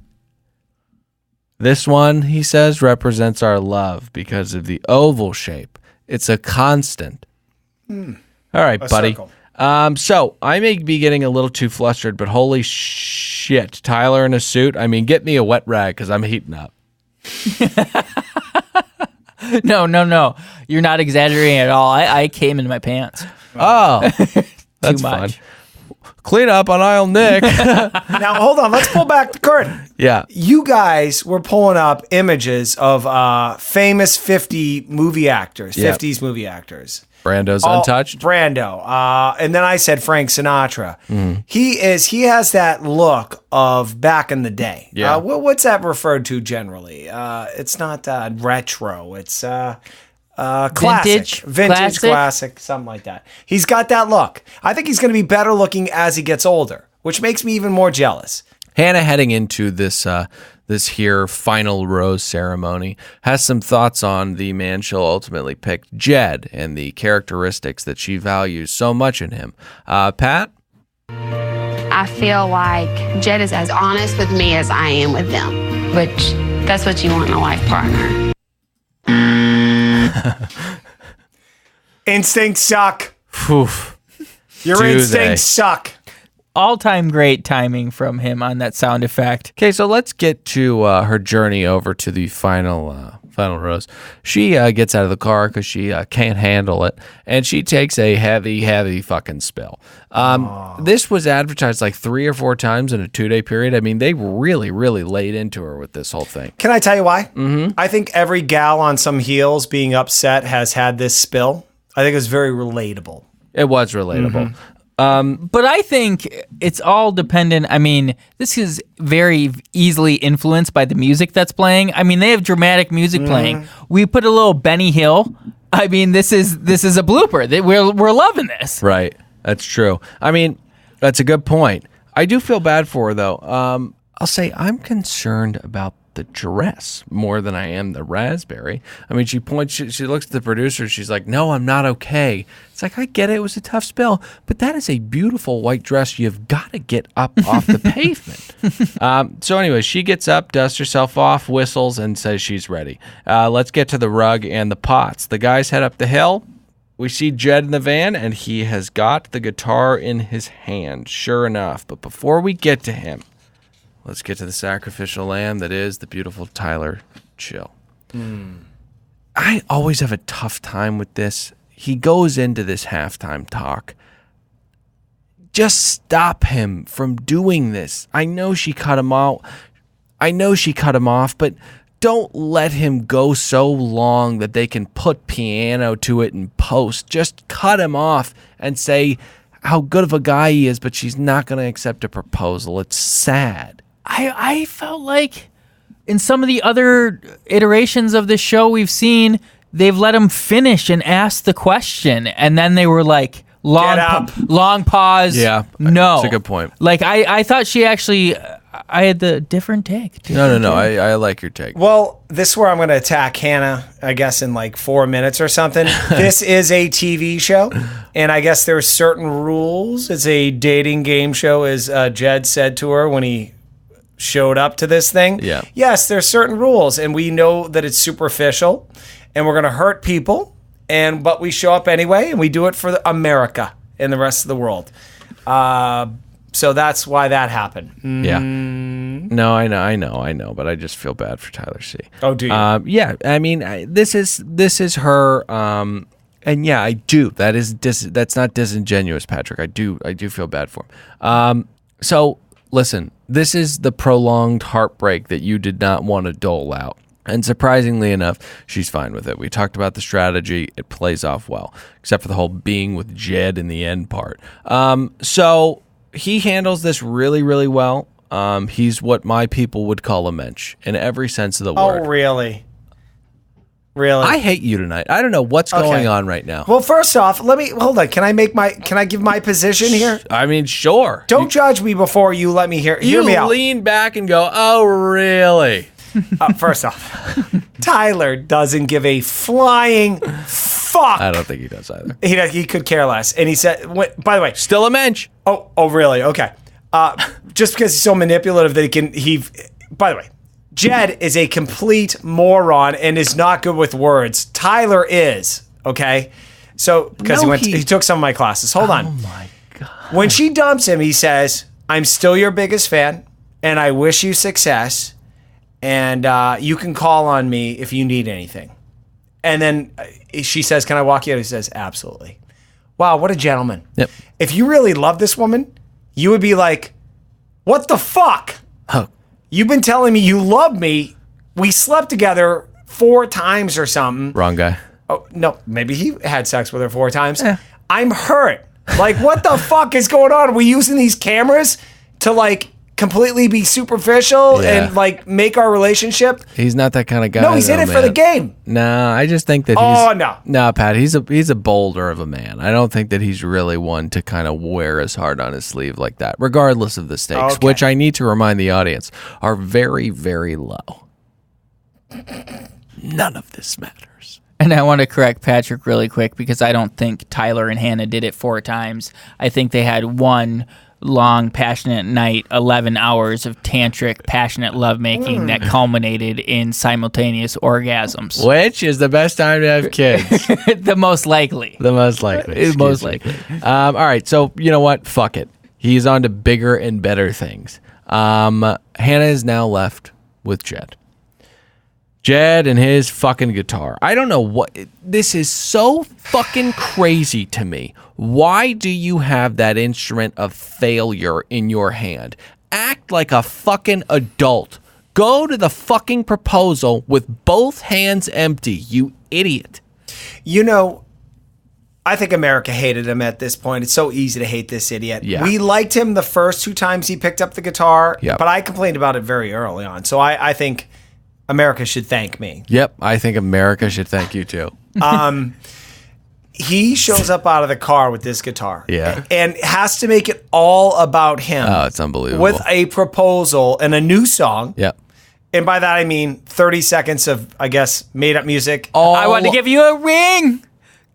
This one, he says, represents our love because of the oval shape. It's a constant. All right, buddy. Circle. So I may be getting a little too flustered, but holy shit, Tyler in a suit. I mean, get me a wet rag because I'm heating up. No. You're not exaggerating at all. I came in my pants. Oh, that's Too fun. much. Clean up on aisle Nick. Now, hold on. Let's pull back the curtain. Yeah. You guys were pulling up images of famous 50 movie actors, Yep. 50s movie actors. Brando's untouched. Brando. And then I said Frank Sinatra. He has that look of back in the day. Yeah. What's that referred to generally? It's not retro. It's classic. Vintage classic, something like that. He's got that look. I think he's going to be better looking as he gets older, which makes me even more jealous. Hannah, heading into this this here final rose ceremony, has some thoughts on the man she'll ultimately pick, Jed, and the characteristics that she values so much in him. Pat? I feel like Jed is as honest with me as I am with them, which that's what you want in a life partner. Instincts suck. Oof. Your Do instincts they? suck. All-time great timing from him on that sound effect. Okay, so let's get to her journey over to the final rose. She gets out of the car because she can't handle it, and she takes a heavy fucking spill. This was advertised like 3 or 4 times in a 2-day period. I mean, they really laid into her with this whole thing. Can I tell you why? Mm-hmm. I think every gal on some heels being upset has had this spill. I think it's very relatable. It was relatable. But I think it's all dependent. I mean, this is very easily influenced by the music that's playing. I mean, they have dramatic music playing. We put a little Benny Hill. I mean, this is a blooper. We're loving this. Right. That's true. I mean, that's a good point. I do feel bad for her, though. I'll say I'm concerned about the dress more than I am the raspberry. I mean, she looks at the producer. She's like, no, I'm not okay. It's like, I get it. It was a tough spill, but that is a beautiful white dress. You've got to get up off the pavement. So anyway, she gets up, dusts herself off, whistles, and says she's ready. Let's get to the rug and the pots. The guys head up the hill. We see Jed in the van, and he has got the guitar in his hand, sure enough. But before we get to him, let's get to the sacrificial lamb that is the beautiful Tyler Chill. I always have a tough time with this. He goes into this halftime talk. Just stop him from doing this. I know she cut him out. I know she cut him off, but don't let him go so long that they can put piano to it in post. Just cut him off and say how good of a guy he is, but she's not going to accept a proposal. It's sad. I felt like in some of the other iterations of this show we've seen, they've let him finish and ask the question, and then they were like, long pause. Yeah, no. that's a good point. Like, I thought she actually, I had the different take. No. I like your take. Well, this is where I'm going to attack Hannah, I guess, in like 4 minutes or something. This is a TV show, and I guess there's certain rules. It's a dating game show, as Jed said to her when he showed up to this thing. Yeah. Yes, there's certain rules, and we know that it's superficial, and we're going to hurt people, but we show up anyway, and we do it for America and the rest of the world. So that's why that happened. Yeah. No, I know, but I just feel bad for Tyler C. Oh, do you? Yeah, I mean, this is her, and yeah, I do. That's not disingenuous, Patrick. I do feel bad for him. So listen, this is the prolonged heartbreak that you did not want to dole out. And surprisingly enough, she's fine with it. We talked about the strategy. It plays off well, except for the whole being with Jed in the end part. So he handles this really, really well. He's what my people would call a mensch in every sense of the word. Oh, really? Really? I hate you tonight. I don't know what's going on right now. Well, first off, hold on. Can I give my position here? I mean, sure. Don't judge me before you let me hear me out. You lean back and go, "Oh, really?" First off, Tyler doesn't give a flying fuck. I don't think he does either. He could care less. And he said, by the way, still a mensch. Oh, really? Okay. Just because he's so manipulative that by the way, Jed is a complete moron and is not good with words. Tyler is, okay? So, because he took some of my classes. Hold on. Oh my God. When she dumps him, he says, "I'm still your biggest fan and I wish you success. And you can call on me if you need anything." And then she says, "Can I walk you out?" He says, "Absolutely." Wow, what a gentleman. Yep. If you really love this woman, you would be like, "What the fuck? Oh. You've been telling me you love me. We slept together 4 times or something." Wrong guy. Oh, no, maybe he had sex with her 4 times. I'm hurt. Like, what the fuck is going on? Are we using these cameras to, like, completely be superficial and like make our relationship? He's not that kind of guy. No, he's in it for the game. No, I just think that no, Pat, he's a boulder of a man. I don't think that he's really one to kind of wear his heart on his sleeve like that, regardless of the stakes, which I need to remind the audience are very, very low. None of this matters. And I want to correct Patrick really quick because I don't think Tyler and Hannah did it 4 times. I think they had one long, passionate night, 11 hours of tantric, passionate lovemaking that culminated in simultaneous orgasms. Which is the best time to have kids? The most likely. The most likely. Most likely. All right, so you know what? Fuck it. He's on to bigger and better things. Hannah is now left with Jed. Jed and his fucking guitar. I don't know what... This is so fucking crazy to me. Why do you have that instrument of failure in your hand? Act like a fucking adult. Go to the fucking proposal with both hands empty, you idiot. You know, I think America hated him at this point. It's so easy to hate this idiot. Yeah. We liked him the first 2 times he picked up the guitar, Yep. but I complained about it very early on. So I think America should thank me. Yep, I think America should thank you too. He shows up out of the car with this guitar. Yeah. And has to make it all about him. Oh, it's unbelievable. With a proposal and a new song. Yep. And by that I mean 30 seconds of, I guess, made-up music. I want to give you a ring,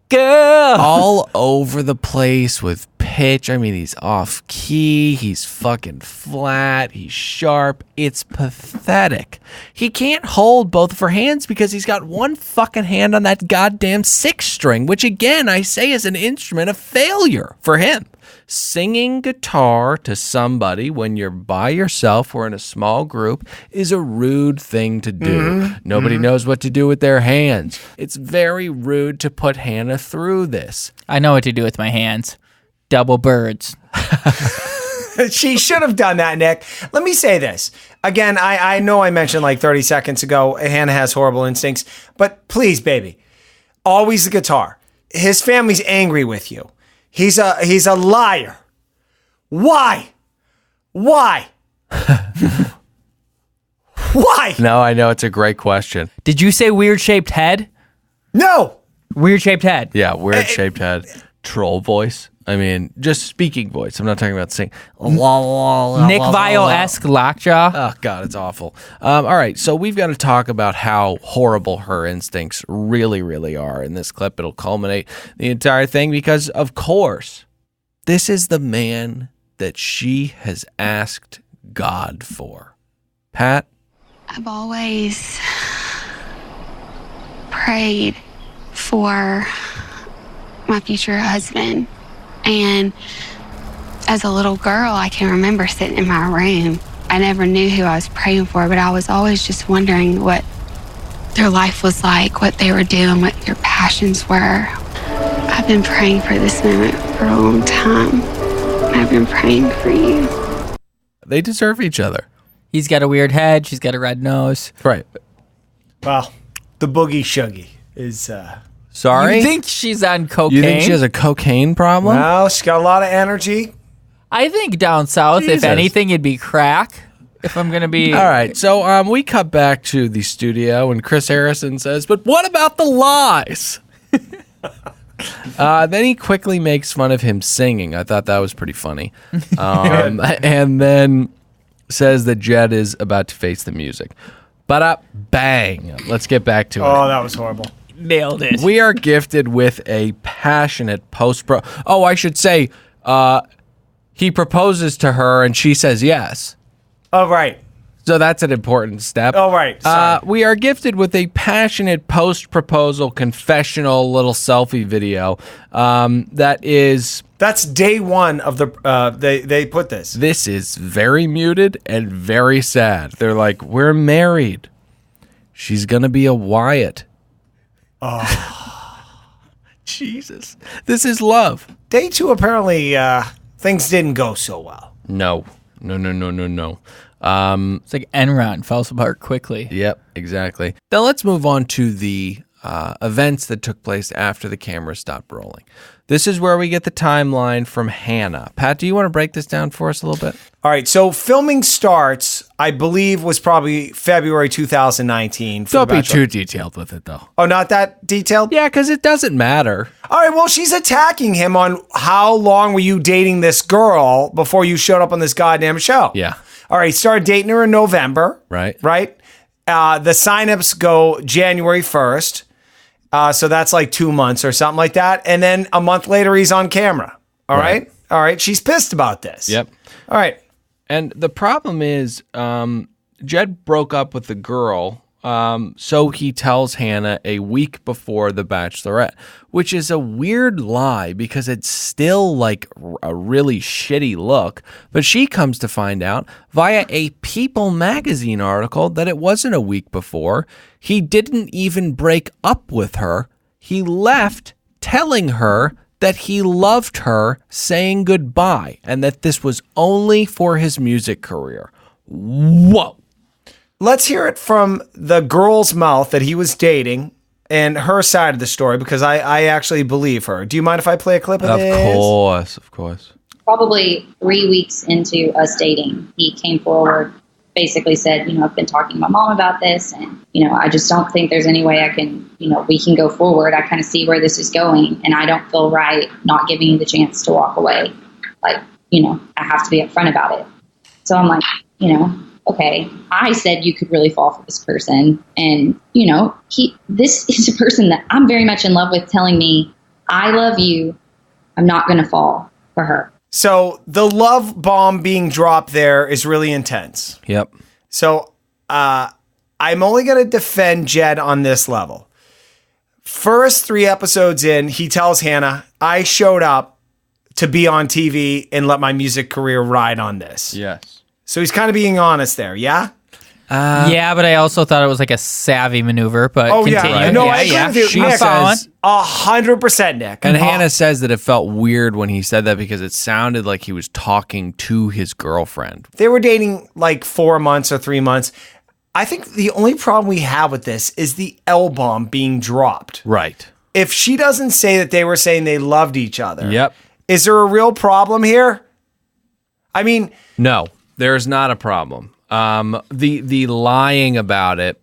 girl. All over the place with pitch. I mean, he's off key. He's fucking flat. He's sharp. It's pathetic. He can't hold both of her hands because he's got one fucking hand on that goddamn 6 string, which again, I say is an instrument of failure for him. Singing guitar to somebody when you're by yourself or in a small group is a rude thing to do. Nobody knows what to do with their hands. It's very rude to put Hannah through this. I know what to do with my hands. Double birds. She should have done that, Nick. Let me say this. Again, I know I mentioned like 30 seconds ago, Hannah has horrible instincts, but please, baby, always the guitar. His family's angry with you. He's a liar. Why? Why? Why? No, I know. It's a great question. Did you say weird-shaped head? No. Weird-shaped head. Yeah, weird-shaped head. Troll voice. I mean, just speaking voice. I'm not talking about singing. Nick Vile-esque lockjaw. Oh, God, it's awful. All right, so we've got to talk about how horrible her instincts really, really are. In this clip, it'll culminate the entire thing because, of course, this is the man that she has asked God for. Pat? I've always prayed for my future husband. And as a little girl, I can remember sitting in my room. I never knew who I was praying for, but I was always just wondering what their life was like, what they were doing, what their passions were. I've been praying for this moment for a long time. I've been praying for you. They deserve each other. He's got a weird head. She's got a red nose. Right. Well, the boogie shuggy is. Sorry? You think she's on cocaine? You think she has a cocaine problem? Well, she's got a lot of energy. I think down south, Jesus. if anything, it'd be crack. If I'm going to be... All right, so we cut back to the studio, and Chris Harrison says, but what about the lies? Then he quickly makes fun of him singing. I thought that was pretty funny. And then says that Jed is about to face the music. But bang. Let's get back to it. Oh, that was horrible. Nailed it. We are gifted with a passionate post-pro... Oh, I should say, he proposes to her, and she says yes. Oh, right. So that's an important step. Oh, right. Sorry. We are gifted with a passionate post-proposal confessional little selfie video. That's day one of the. They put this. This is very muted and very sad. They're like, we're married. She's gonna be a Wyatt. Oh, Jesus. This is love. Day two, apparently, things didn't go so well. No. It's like Enron falls apart quickly. Yep, exactly. Now let's move on to the events that took place after the camera stopped rolling. This is where we get the timeline from Hannah. Pat, do you want to break this down for us a little bit? All right, so filming starts, I believe, was probably February 2019. Don't be too detailed with it, though. Oh, not that detailed? Yeah, because it doesn't matter. All right, well, she's attacking him on how long were you dating this girl before you showed up on this goddamn show. Yeah. All right, started dating her in November. Right. The signups go January 1st. So that's like 2 months or something like that. And then a month later, he's on camera. All right. She's pissed about this. Yep. All right. And the problem is, Jed broke up with the girl, so he tells Hannah a week before the Bachelorette, which is a weird lie because it's still like a really shitty look. But she comes to find out via a People magazine article that it wasn't a week before. He didn't even break up with her. He left telling her that he loved her, saying goodbye, and that this was only for his music career. Whoa. Let's hear it from the girl's mouth that he was dating and her side of the story, because I actually believe her. Do you mind if I play a clip of this? Of course. Probably 3 weeks into us dating, he came forward, basically said, I've been talking to my mom about this, and, I just don't think there's any way I can, we can go forward. I kind of see where this is going, and I don't feel right not giving you the chance to walk away. Like, I have to be upfront about it. So I'm like, okay, I said you could really fall for this person. And, this is a person that I'm very much in love with telling me, I love you. I'm not going to fall for her. So the love bomb being dropped there is really intense. Yep. So I'm only going to defend Jed on this level. First 3 episodes in, he tells Hannah, I showed up to be on TV and let my music career ride on this. Yes. So he's kind of being honest there, yeah? Yeah, but I also thought it was like a savvy maneuver, but continue. Yeah. No, I agree with you. Nick, says 100%, Nick. And Hannah says that it felt weird when he said that because it sounded like he was talking to his girlfriend. They were dating like 4 months or 3 months. I think the only problem we have with this is the L-bomb being dropped. Right. If she doesn't say that they were saying they loved each other, yep. Is there a real problem here? I mean... No, there's not a problem. The lying about it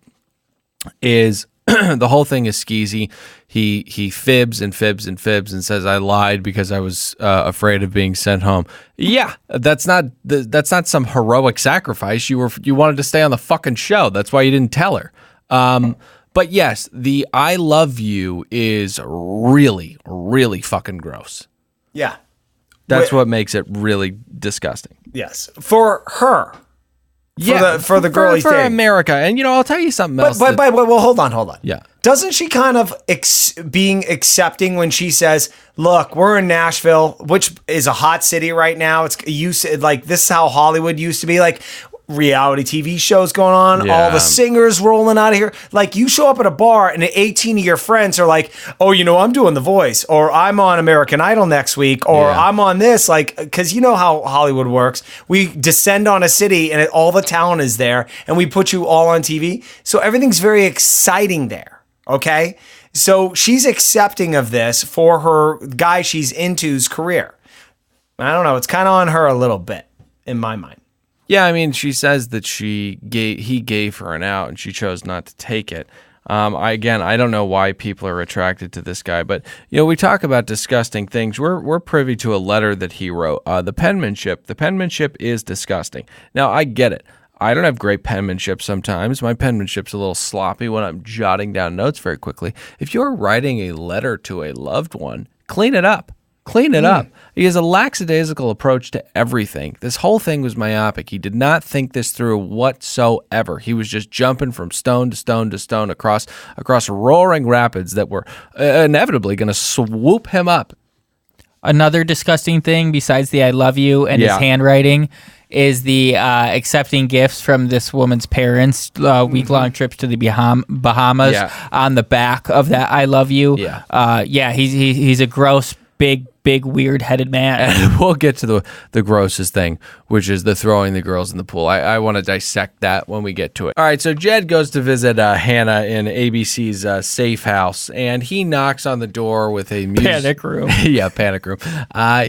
is the whole thing is skeezy. He fibs and fibs and fibs and says I lied because I was afraid of being sent home. Yeah, that's not some heroic sacrifice. You wanted to stay on the fucking show. That's why you didn't tell her. But yes, the I love you is really, really fucking gross. Yeah. That's what makes it really disgusting. Yes. For her. For the girl he's for dating. America. And, I'll tell you something else. But hold on. Yeah. Doesn't she kind of being accepting when she says, look, we're in Nashville, which is a hot city right now. This is how Hollywood used to be. Like, reality TV shows going on, Yeah. all the singers rolling out of here. Like, you show up at a bar and 18 of your friends are like, oh, I'm doing The Voice, or I'm on American Idol next week, or I'm on this. Like, because you know how Hollywood works. We descend on a city and all the talent is there, and we put you all on TV. So everything's very exciting there. Okay. So she's accepting of this for her guy she's into's career. I don't know. It's kind of on her a little bit, in my mind. Yeah, I mean, she says that he gave her an out and she chose not to take it. I don't know why people are attracted to this guy, but we talk about disgusting things. We're privy to a letter that he wrote. The penmanship is disgusting. Now, I get it. I don't have great penmanship sometimes. My penmanship's a little sloppy when I'm jotting down notes very quickly. If you're writing a letter to a loved one, clean it up. Clean it up. He has a lackadaisical approach to everything. This whole thing was myopic. He did not think this through whatsoever. He was just jumping from stone to stone to stone across roaring rapids that were inevitably going to swoop him up. Another disgusting thing besides the I love you and his handwriting is the accepting gifts from this woman's parents, week-long trips to the Bahamas on the back of that I love you. He's a gross, big, weird-headed man. And we'll get to the grossest thing, which is the throwing the girls in the pool. I want to dissect that when we get to it. All right, so Jed goes to visit Hannah in ABC's safe house, and he knocks on the door with a panic room. Panic room.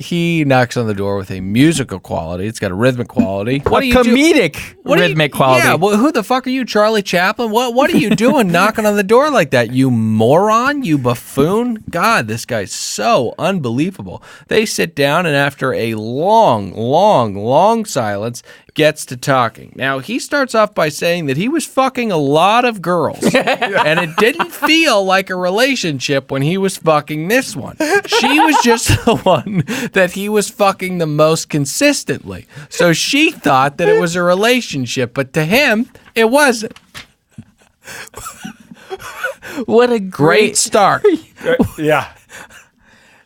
He knocks on the door with a musical quality. It's got a rhythmic quality. Comedic rhythmic quality. Yeah, well, who the fuck are you, Charlie Chaplin? What are you doing knocking on the door like that? You moron, you buffoon. God, this guy's so unbelievable. They sit down, and after a long silence, gets to talking. Now, he starts off by saying that he was fucking a lot of girls, and it didn't feel like a relationship when he was fucking this one. She was just the one that he was fucking the most consistently. So she thought that it was a relationship, but to him, it wasn't. What a great start. Yeah.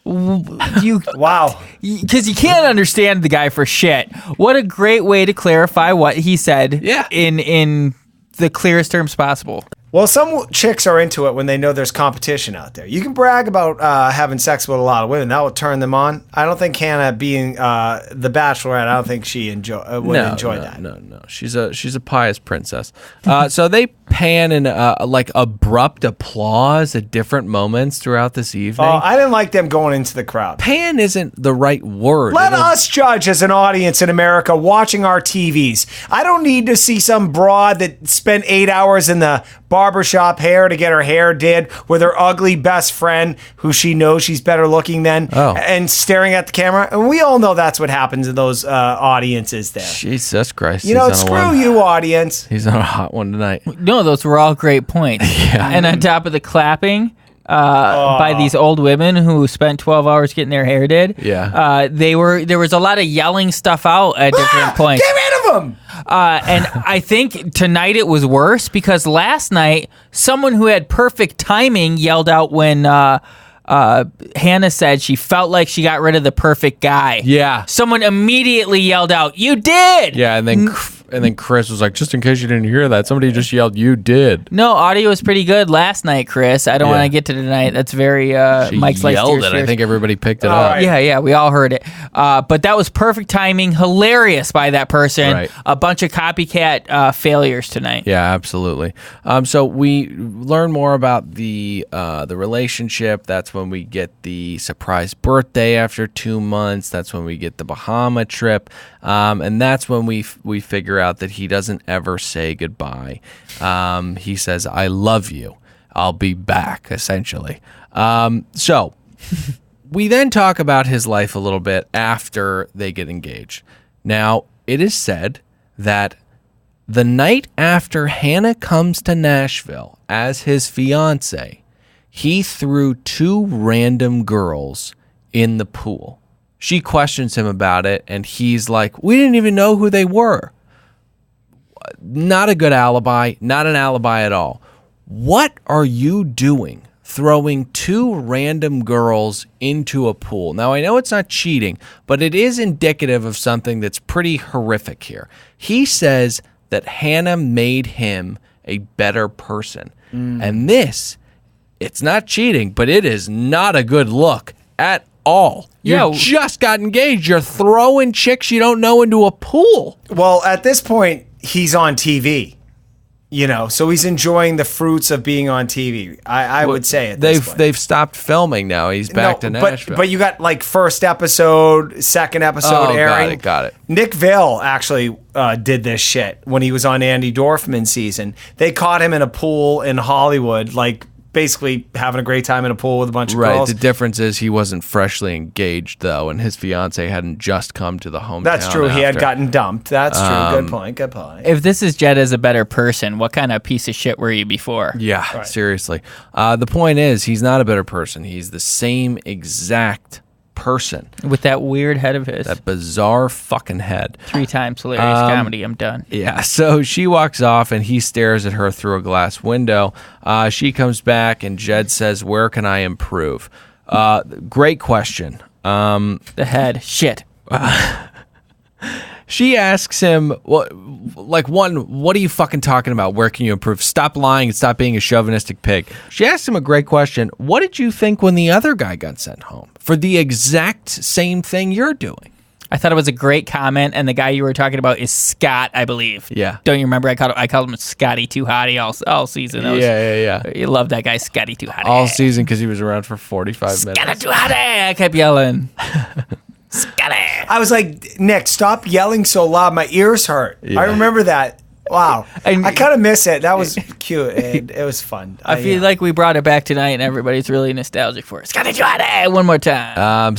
Wow. Because you can't understand the guy for shit. What a great way to clarify what he said in the clearest terms possible. Well, some chicks are into it when they know there's competition out there. You can brag about having sex with a lot of women. That will turn them on. I don't think Hannah being the Bachelorette, I don't think she would enjoy that. No. She's a pious princess. So they pan in like abrupt applause at different moments throughout this evening. Oh, I didn't like them going into the crowd. Pan isn't the right word. Let us judge as an audience in America watching our TVs. I don't need to see some broad that spent 8 hours in the barbershop hair to get her hair did with her ugly best friend who she knows she's better looking than and staring at the camera. And we all know that's what happens in those audiences there. Jesus Christ. Screw you, audience. He's on a hot one tonight. No, those were all great points. And on top of the clapping by these old women who spent 12 hours getting their hair did, there was a lot of yelling stuff out at different points. Get rid of them! And I think tonight it was worse because last night someone who had perfect timing yelled out when Hannah said she felt like she got rid of the perfect guy. Yeah. Someone immediately yelled out, "You did!" Yeah, and then Chris was like, just in case you didn't hear that, somebody just yelled, "You did." No, audio was pretty good last night, Chris. I don't want to get to tonight. That's very Mike's She yelled it. I think everybody picked it up. Right. Yeah, we all heard it. But that was perfect timing, hilarious by that person. Right. A bunch of copycat failures tonight. Yeah, absolutely. So we learn more about the relationship. That's when we get the surprise birthday after 2 months. That's when we get the Bahama trip. And that's when we figure out that he doesn't ever say goodbye. He says, "I love you. I'll be back," essentially. So we then talk about his life a little bit after they get engaged. Now, it is said that the night after Hannah comes to Nashville as his fiance, he threw 2 random girls in the pool. She questions him about it, and he's like, "We didn't even know who they were." Not a good alibi, not an alibi at all. What are you doing throwing 2 random girls into a pool. Now, I know it's not cheating, but it is indicative of something that's pretty horrific here. He says that Hannah made him a better person. And this, it's not cheating, but it is not a good look at all. You just got engaged. You're throwing chicks you don't know into a pool. Well, at this point, he's on TV. So he's enjoying the fruits of being on TV. I would say at this point. They've stopped filming now. He's back to Nashville. But you got like first episode, second episode airing. Got it. Nick Vale actually did this shit when he was on Andy Dorfman's season. They caught him in a pool in Hollywood, like basically having a great time in a pool with a bunch of girls. The difference is he wasn't freshly engaged, though, and his fiance hadn't just come to the hometown. That's true. After. He had gotten dumped. That's true. Good point. If this is Jed as a better person, what kind of piece of shit were you before? Yeah, seriously. The point is, he's not a better person. He's the same exact person. With that weird head of his. That bizarre fucking head. 3 times hilarious comedy. I'm done. Yeah, so she walks off and he stares at her through a glass window. She comes back and Jed says, "Where can I improve?" Great question. The head. Shit. She asks him, what are you fucking talking about? Where can you improve? Stop lying and stop being a chauvinistic pig. She asked him a great question. What did you think when the other guy got sent home for the exact same thing you're doing? I thought it was a great comment, and the guy you were talking about is Scott, I believe. Yeah. Don't you remember? I called him Scotty Too Hottie all season. Yeah. You love that guy, Scotty Too Hottie. All season because he was around for 45 minutes. Scotty Too Hottie! I kept yelling. Scotty! I was like, Nick, stop yelling so loud. My ears hurt. Yeah. I remember that. Wow. I kind of miss it. That was cute. It was fun. I feel like we brought it back tonight and everybody's really nostalgic for it. Scotty Hottie! One more time.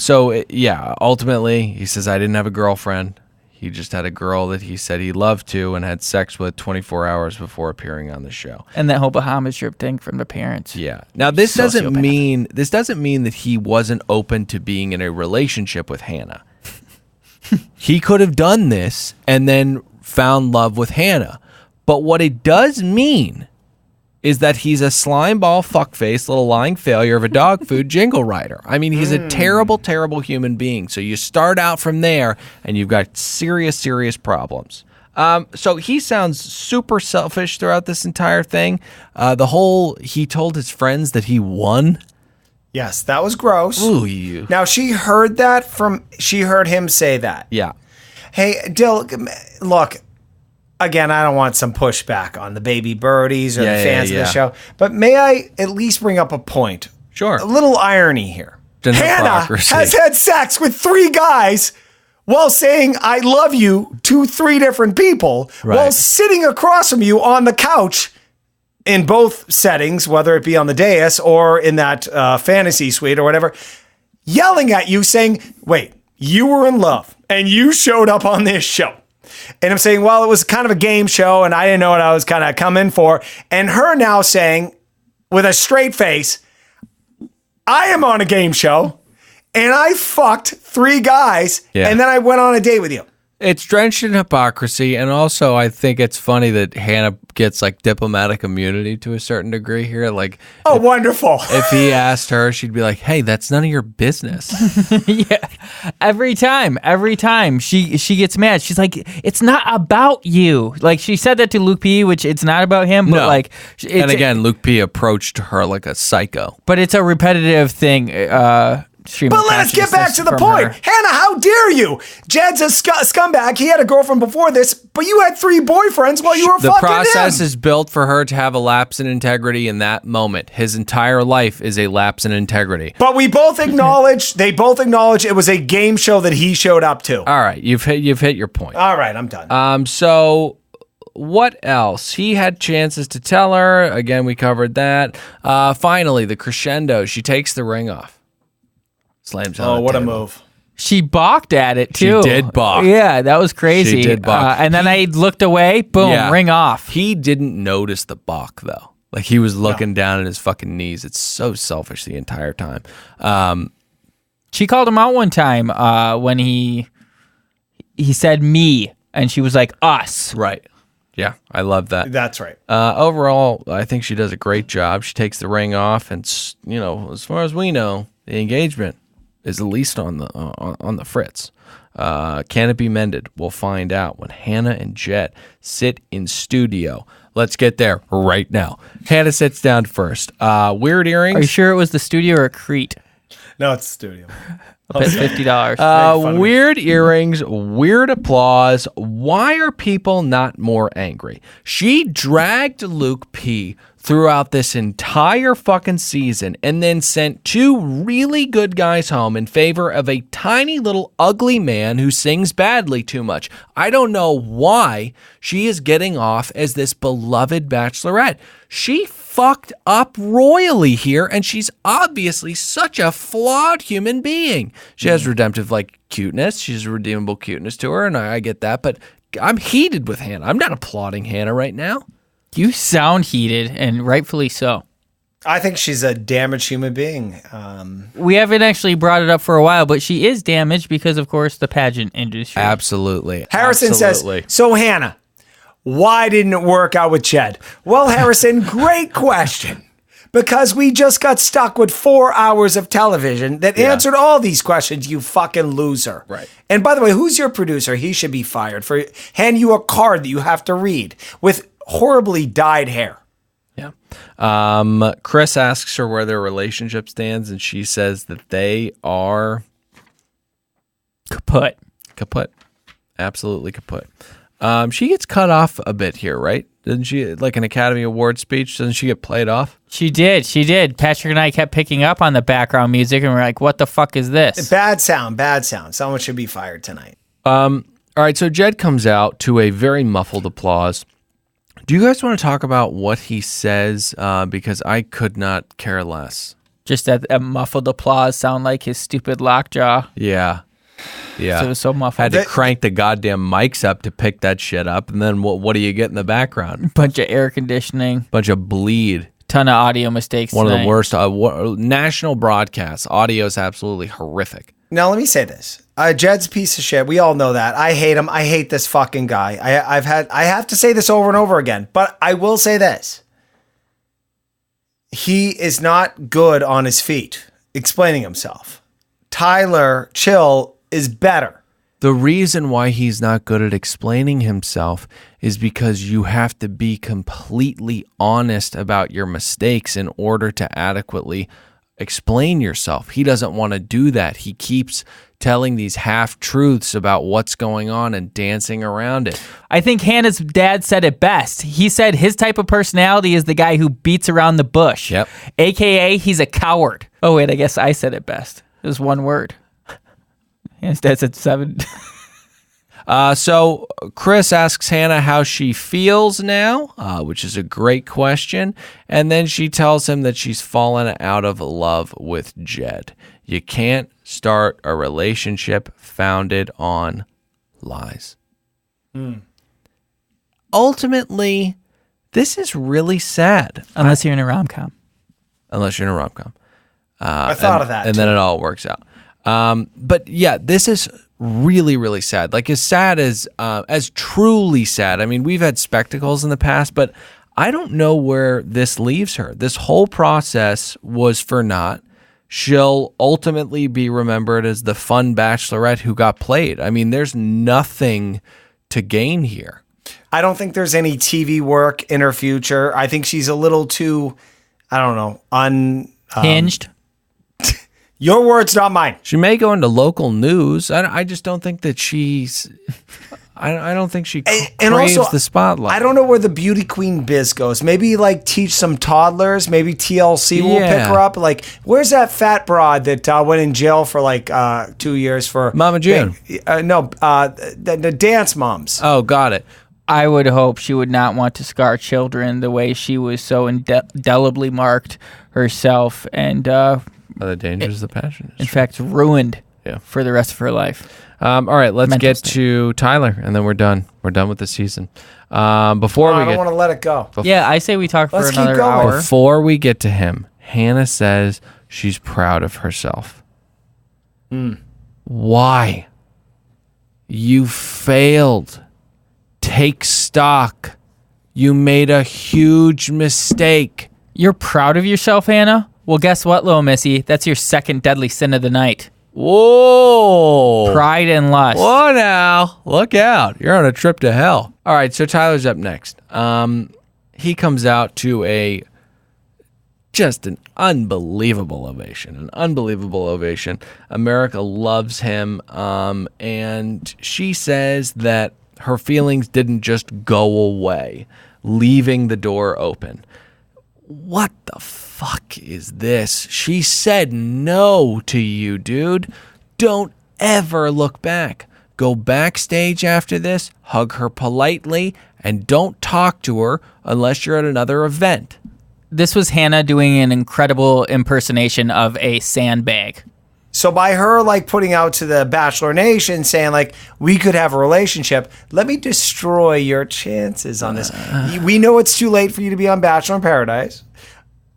Ultimately, he says, I didn't have a girlfriend. He just had a girl that he said he loved to and had sex with 24 hours before appearing on the show. And that whole Bahamas trip thing from the parents. Yeah. Now, this doesn't mean that he wasn't open to being in a relationship with Hannah. He could have done this and then found love with Hannah. But what it does mean is that he's a slimeball fuckface little lying failure of a dog food jingle writer. I mean, he's a terrible, terrible human being. So you start out from there and you've got serious, serious problems. So he sounds super selfish throughout this entire thing. He told his friends that he won. Yes, that was gross. Ooh, you. Now she heard him say that. Yeah. Hey, Dill, look, again, I don't want some pushback on the baby birdies or the fans of the show, but may I at least bring up a point? Sure. A little irony here. Hannah has had sex with 3 guys while saying I love you to 3 different people while sitting across from you on the couch in both settings, whether it be on the dais or in that fantasy suite or whatever, yelling at you saying, wait, you were in love and you showed up on this show. And I'm saying, well, it was kind of a game show and I didn't know what I was kind of coming for. And her now saying with a straight face, I am on a game show and I fucked 3 guys and then I went on a date with you. It's drenched in hypocrisy, and also I think it's funny that Hannah gets like diplomatic immunity to a certain degree here. Like, wonderful! If he asked her, she'd be like, "Hey, that's none of your business." Yeah, every time she gets mad, she's like, "It's not about you." Like she said that to Luke P, which it's not about him, but and again, Luke P approached her like a psycho. But it's a repetitive thing. But let us get back to the point. Hannah, how dare you? Jed's a scumbag. He had a girlfriend before this, but you had 3 boyfriends while you were fucking him. The process is built for her to have a lapse in integrity in that moment. His entire life is a lapse in integrity. But they both acknowledge it was a game show that he showed up to. All right, you've hit your point. All right, I'm done. So what else? He had chances to tell her. Again, we covered that. Finally, the crescendo. She takes the ring off. Slams on what table. a move. She balked at it, too. She did balk. Yeah, that was crazy. She did balk. And then I looked away. Boom, ring off. He didn't notice the balk, though. Like, he was looking down at his fucking knees. It's so selfish the entire time. She called him out one time when he said me, and she was like, us. Right. Yeah, I love that. That's right. Overall, I think she does a great job. She takes the ring off, and as far as we know, the engagement is at least on the fritz. Can it be mended? We'll find out when Hannah and Jed sit in studio. Let's get there right now. Hannah sits down first. Weird earrings. Are you sure it was the studio or Crete? No, it's the studio. I'll bet $50. Weird earrings, weird applause. Why are people not more angry? She dragged Luke P throughout this entire fucking season and then sent 2 really good guys home in favor of a tiny little ugly man who sings badly too much. I don't know why she is getting off as this beloved bachelorette. She fucked up royally here, and she's obviously such a flawed human being. She has redemptive cuteness. She's a redeemable cuteness to her, and I get that, but I'm heated with Hannah. I'm not applauding Hannah right now. You sound heated, and rightfully so. I think she's a damaged human being. We haven't actually brought it up for a while, but she is damaged because, of course, the pageant industry. Absolutely. Harrison says, so Hannah, why didn't it work out with Jed? Well, Harrison, great question. Because we just got stuck with 4 hours of television that answered all these questions, you fucking loser. Right. And by the way, who's your producer? He should be fired for hand you a card that you have to read with horribly dyed hair. Yeah. Chris asks her where their relationship stands, and she says that they are kaput. Absolutely kaput. She gets cut off a bit here, right? Didn't she, like an Academy Award speech, doesn't she get played off? She did. Patrick and I kept picking up on the background music, and we're like, what the fuck is this? Bad sound. Someone should be fired tonight. All right, so Jed comes out to a very muffled applause. Do you guys want to talk about what he says? Because I could not care less. Just that a muffled applause sound like his stupid lockjaw. Yeah. So it was so muffled. Had to crank the goddamn mics up to pick that shit up. And then what do you get in the background? Bunch of air conditioning. Bunch of bleed. Ton of audio mistakes One tonight. of the worst national broadcasts. Audio is absolutely horrific. Now, let me say this. Jed's a piece of shit. We all know that. I hate him. I hate this fucking guy. I have to say this over and over again, but I will say this. He is not good on his feet explaining himself. Tyler Chill is better. The reason why he's not good at explaining himself is because you have to be completely honest about your mistakes in order to adequately explain yourself. He doesn't want to do that. He keeps telling these half-truths about what's going on and dancing around it. I think Hannah's dad said it best. He said his type of personality is the guy who beats around the bush. Yep. AKA, he's a coward. Oh, wait, I guess I said it best. It was one word. His dad said 7. So Chris asks Hannah how she feels now, which is a great question. And then she tells him that she's fallen out of love with Jed. You can't start a relationship founded on lies. Ultimately, this is really sad. Unless you're in a rom-com. I thought of that, and then it all works out. But yeah, this is really, really sad. Like as sad as truly sad. I mean, we've had spectacles in the past, but I don't know where this leaves her. This whole process was for naught. She'll ultimately be remembered as the fun bachelorette who got played. I mean, there's nothing to gain here. I don't think there's any TV work in her future. I think she's a little too, I don't know, hinged. Your words, not mine. She may go into local news. I just don't think that she's. I don't think she craves the spotlight. I don't know where the beauty queen biz goes. Maybe like teach some toddlers. Maybe TLC will pick her up. Like, where's that fat broad that went in jail for like 2 years for Mama June? The dance moms. Oh, got it. I would hope she would not want to scar children the way she was so indelibly marked herself and. The dangers of the passion. In fact, ruined for the rest of her life. All right, let's get to Tyler, and then we're done. We're done with the season. I don't want to let it go. I say we talk for another hour. Before we get to him, Hannah says she's proud of herself. Why? You failed. Take stock. You made a huge mistake. You're proud of yourself, Hannah? Well, guess what, little missy? That's your second deadly sin of the night. Whoa. Pride and lust. Whoa now. Look out. You're on a trip to hell. All right, so Tyler's up next. He comes out to just an unbelievable ovation. America loves him. And she says that her feelings didn't just go away, leaving the door open. What the fuck is this? She said no to you, dude. Don't ever look back. Go backstage after this, hug her politely, and don't talk to her unless you're at another event. This was Hannah doing an incredible impersonation of a sandbag. So by her like putting out to the Bachelor Nation saying like we could have a relationship, let me destroy your chances on this. We know it's too late for you to be on Bachelor in Paradise.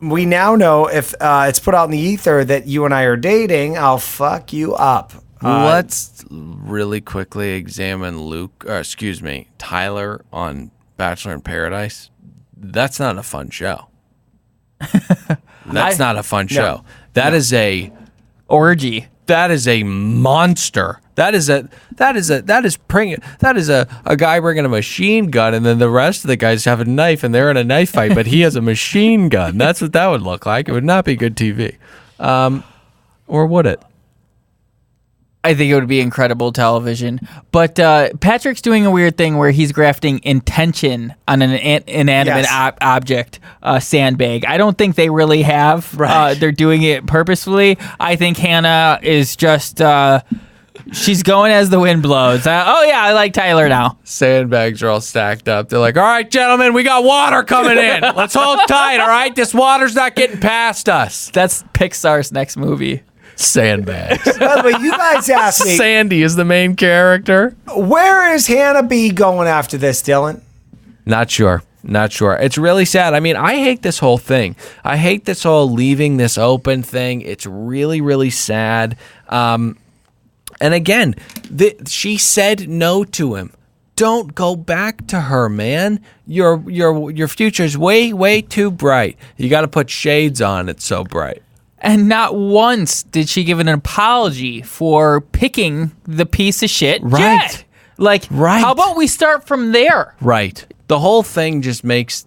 We now know if it's put out in the ether that you and I are dating, I'll fuck you up. Let's really quickly examine Tyler on Bachelor in Paradise. That's not a fun show. That's not a fun show. That is a orgy. That is a monster. That is a guy bringing a machine gun, and then the rest of the guys have a knife, and they're in a knife fight, but he has a machine gun. That's what that would look like. It would not be good TV, or would it? I think it would be incredible television. But Patrick's doing a weird thing where he's grafting intention on an inanimate object, sandbag. I don't think they really have. Right. They're doing it purposefully. I think Hannah is just... she's going as the wind blows. I like Tyler now. Sandbags are all stacked up. They're like, all right, gentlemen, we got water coming in. Let's hold tight, all right? This water's not getting past us. That's Pixar's next movie. Sandbags. By the way, you guys asked me. Sandy is the main character. Where is Hannah B going after this, Dylan? Not sure. It's really sad. I mean, I hate this whole thing. I hate this whole leaving this open thing. It's really, really sad. And again, she said no to him. Don't go back to her, man. Your future's way, way too bright. You got to put shades on. It's so bright. And not once did she give an apology for picking the piece of shit jet. How about we start from there? Right. The whole thing just makes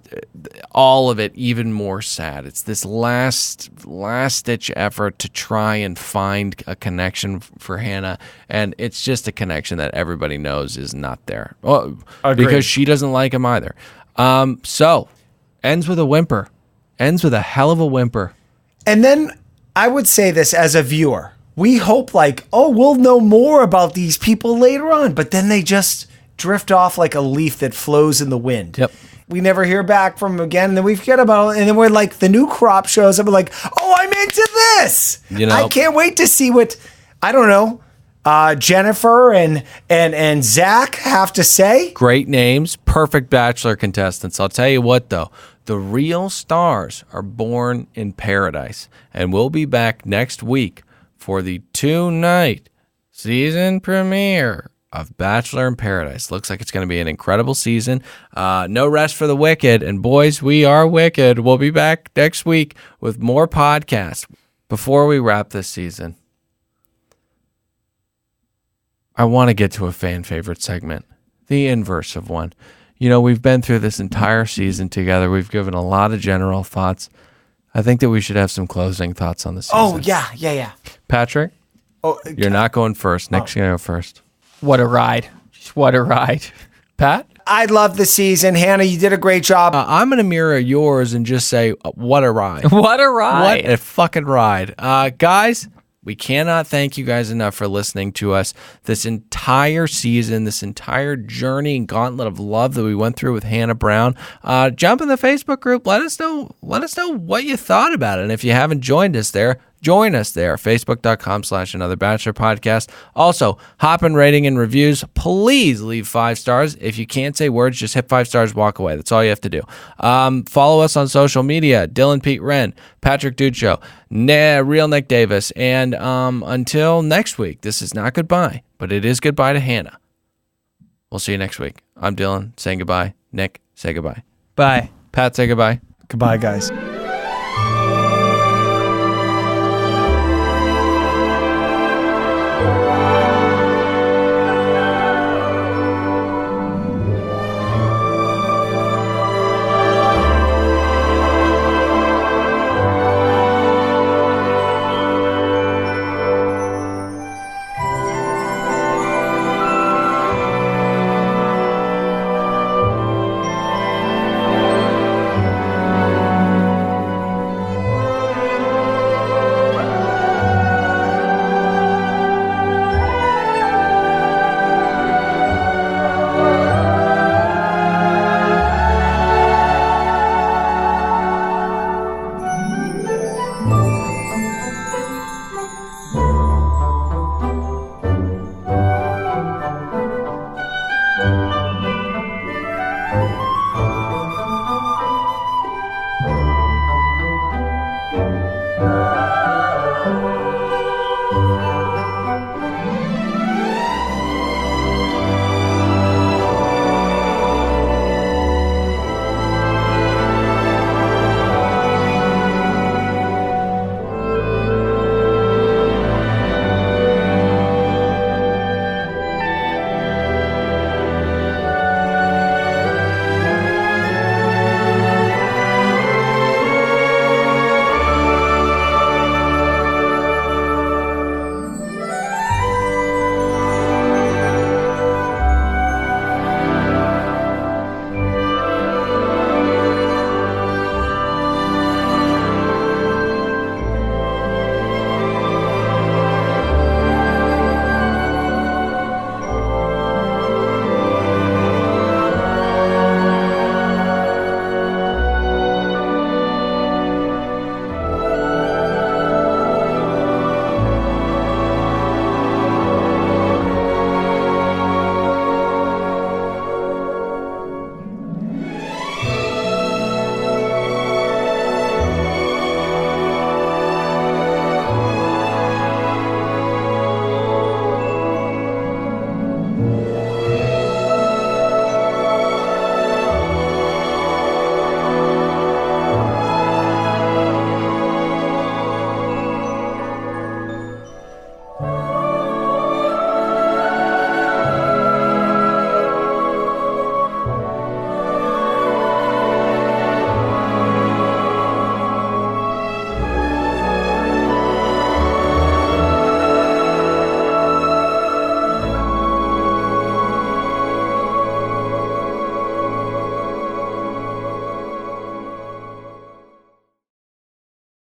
all of it even more sad. It's this last-ditch effort to try and find a connection for Hannah, and it's just a connection that everybody knows is not there. Well, because she doesn't like him either. So, ends with a whimper. Ends with a hell of a whimper. And then I would say this as a viewer. We hope we'll know more about these people later on, but then they just drift off like a leaf that flows in the wind. Yep. We never hear back from them again, and then we forget about it, and then we're like, the new crop shows up, we're like, oh, I'm into this. I can't wait to see what, I don't know, Jennifer and Zach have to say. Great names, perfect Bachelor contestants. I'll tell you what, though. The real stars are born in paradise, and we'll be back next week for the 2-night season premiere of Bachelor in Paradise. Looks like it's going to be an incredible season. No rest for the wicked, and boys, we are wicked. We'll be back next week with more podcasts. Before we wrap this season, I want to get to a fan favorite segment, the inverse of one. You know, we've been through this entire season together. We've given a lot of general thoughts. I think that we should have some closing thoughts on the season. Oh, yeah. Patrick, you're not going first. Nick's going to go first. What a ride. What a ride. Pat? I love the season. Hannah, you did a great job. I'm going to mirror yours and just say, what a ride. What a ride. What a fucking ride. Guys, we cannot thank you guys enough for listening to us this entire season, this entire journey and gauntlet of love that we went through with Hannah Brown. Jump in the Facebook group. Let us know what you thought about it. And if you haven't joined us there, join us there, facebook.com/Another Bachelor Podcast. Also, hop in rating and reviews. Please leave 5 stars. If you can't say words, just hit 5 stars, walk away. That's all you have to do. Follow us on social media, Dylan Pete Wren, Patrick Dude Show, Real Nick Davis. And until next week, this is not goodbye, but it is goodbye to Hannah. We'll see you next week. I'm Dylan, saying goodbye. Nick, say goodbye. Bye. Pat, say goodbye. Goodbye, guys.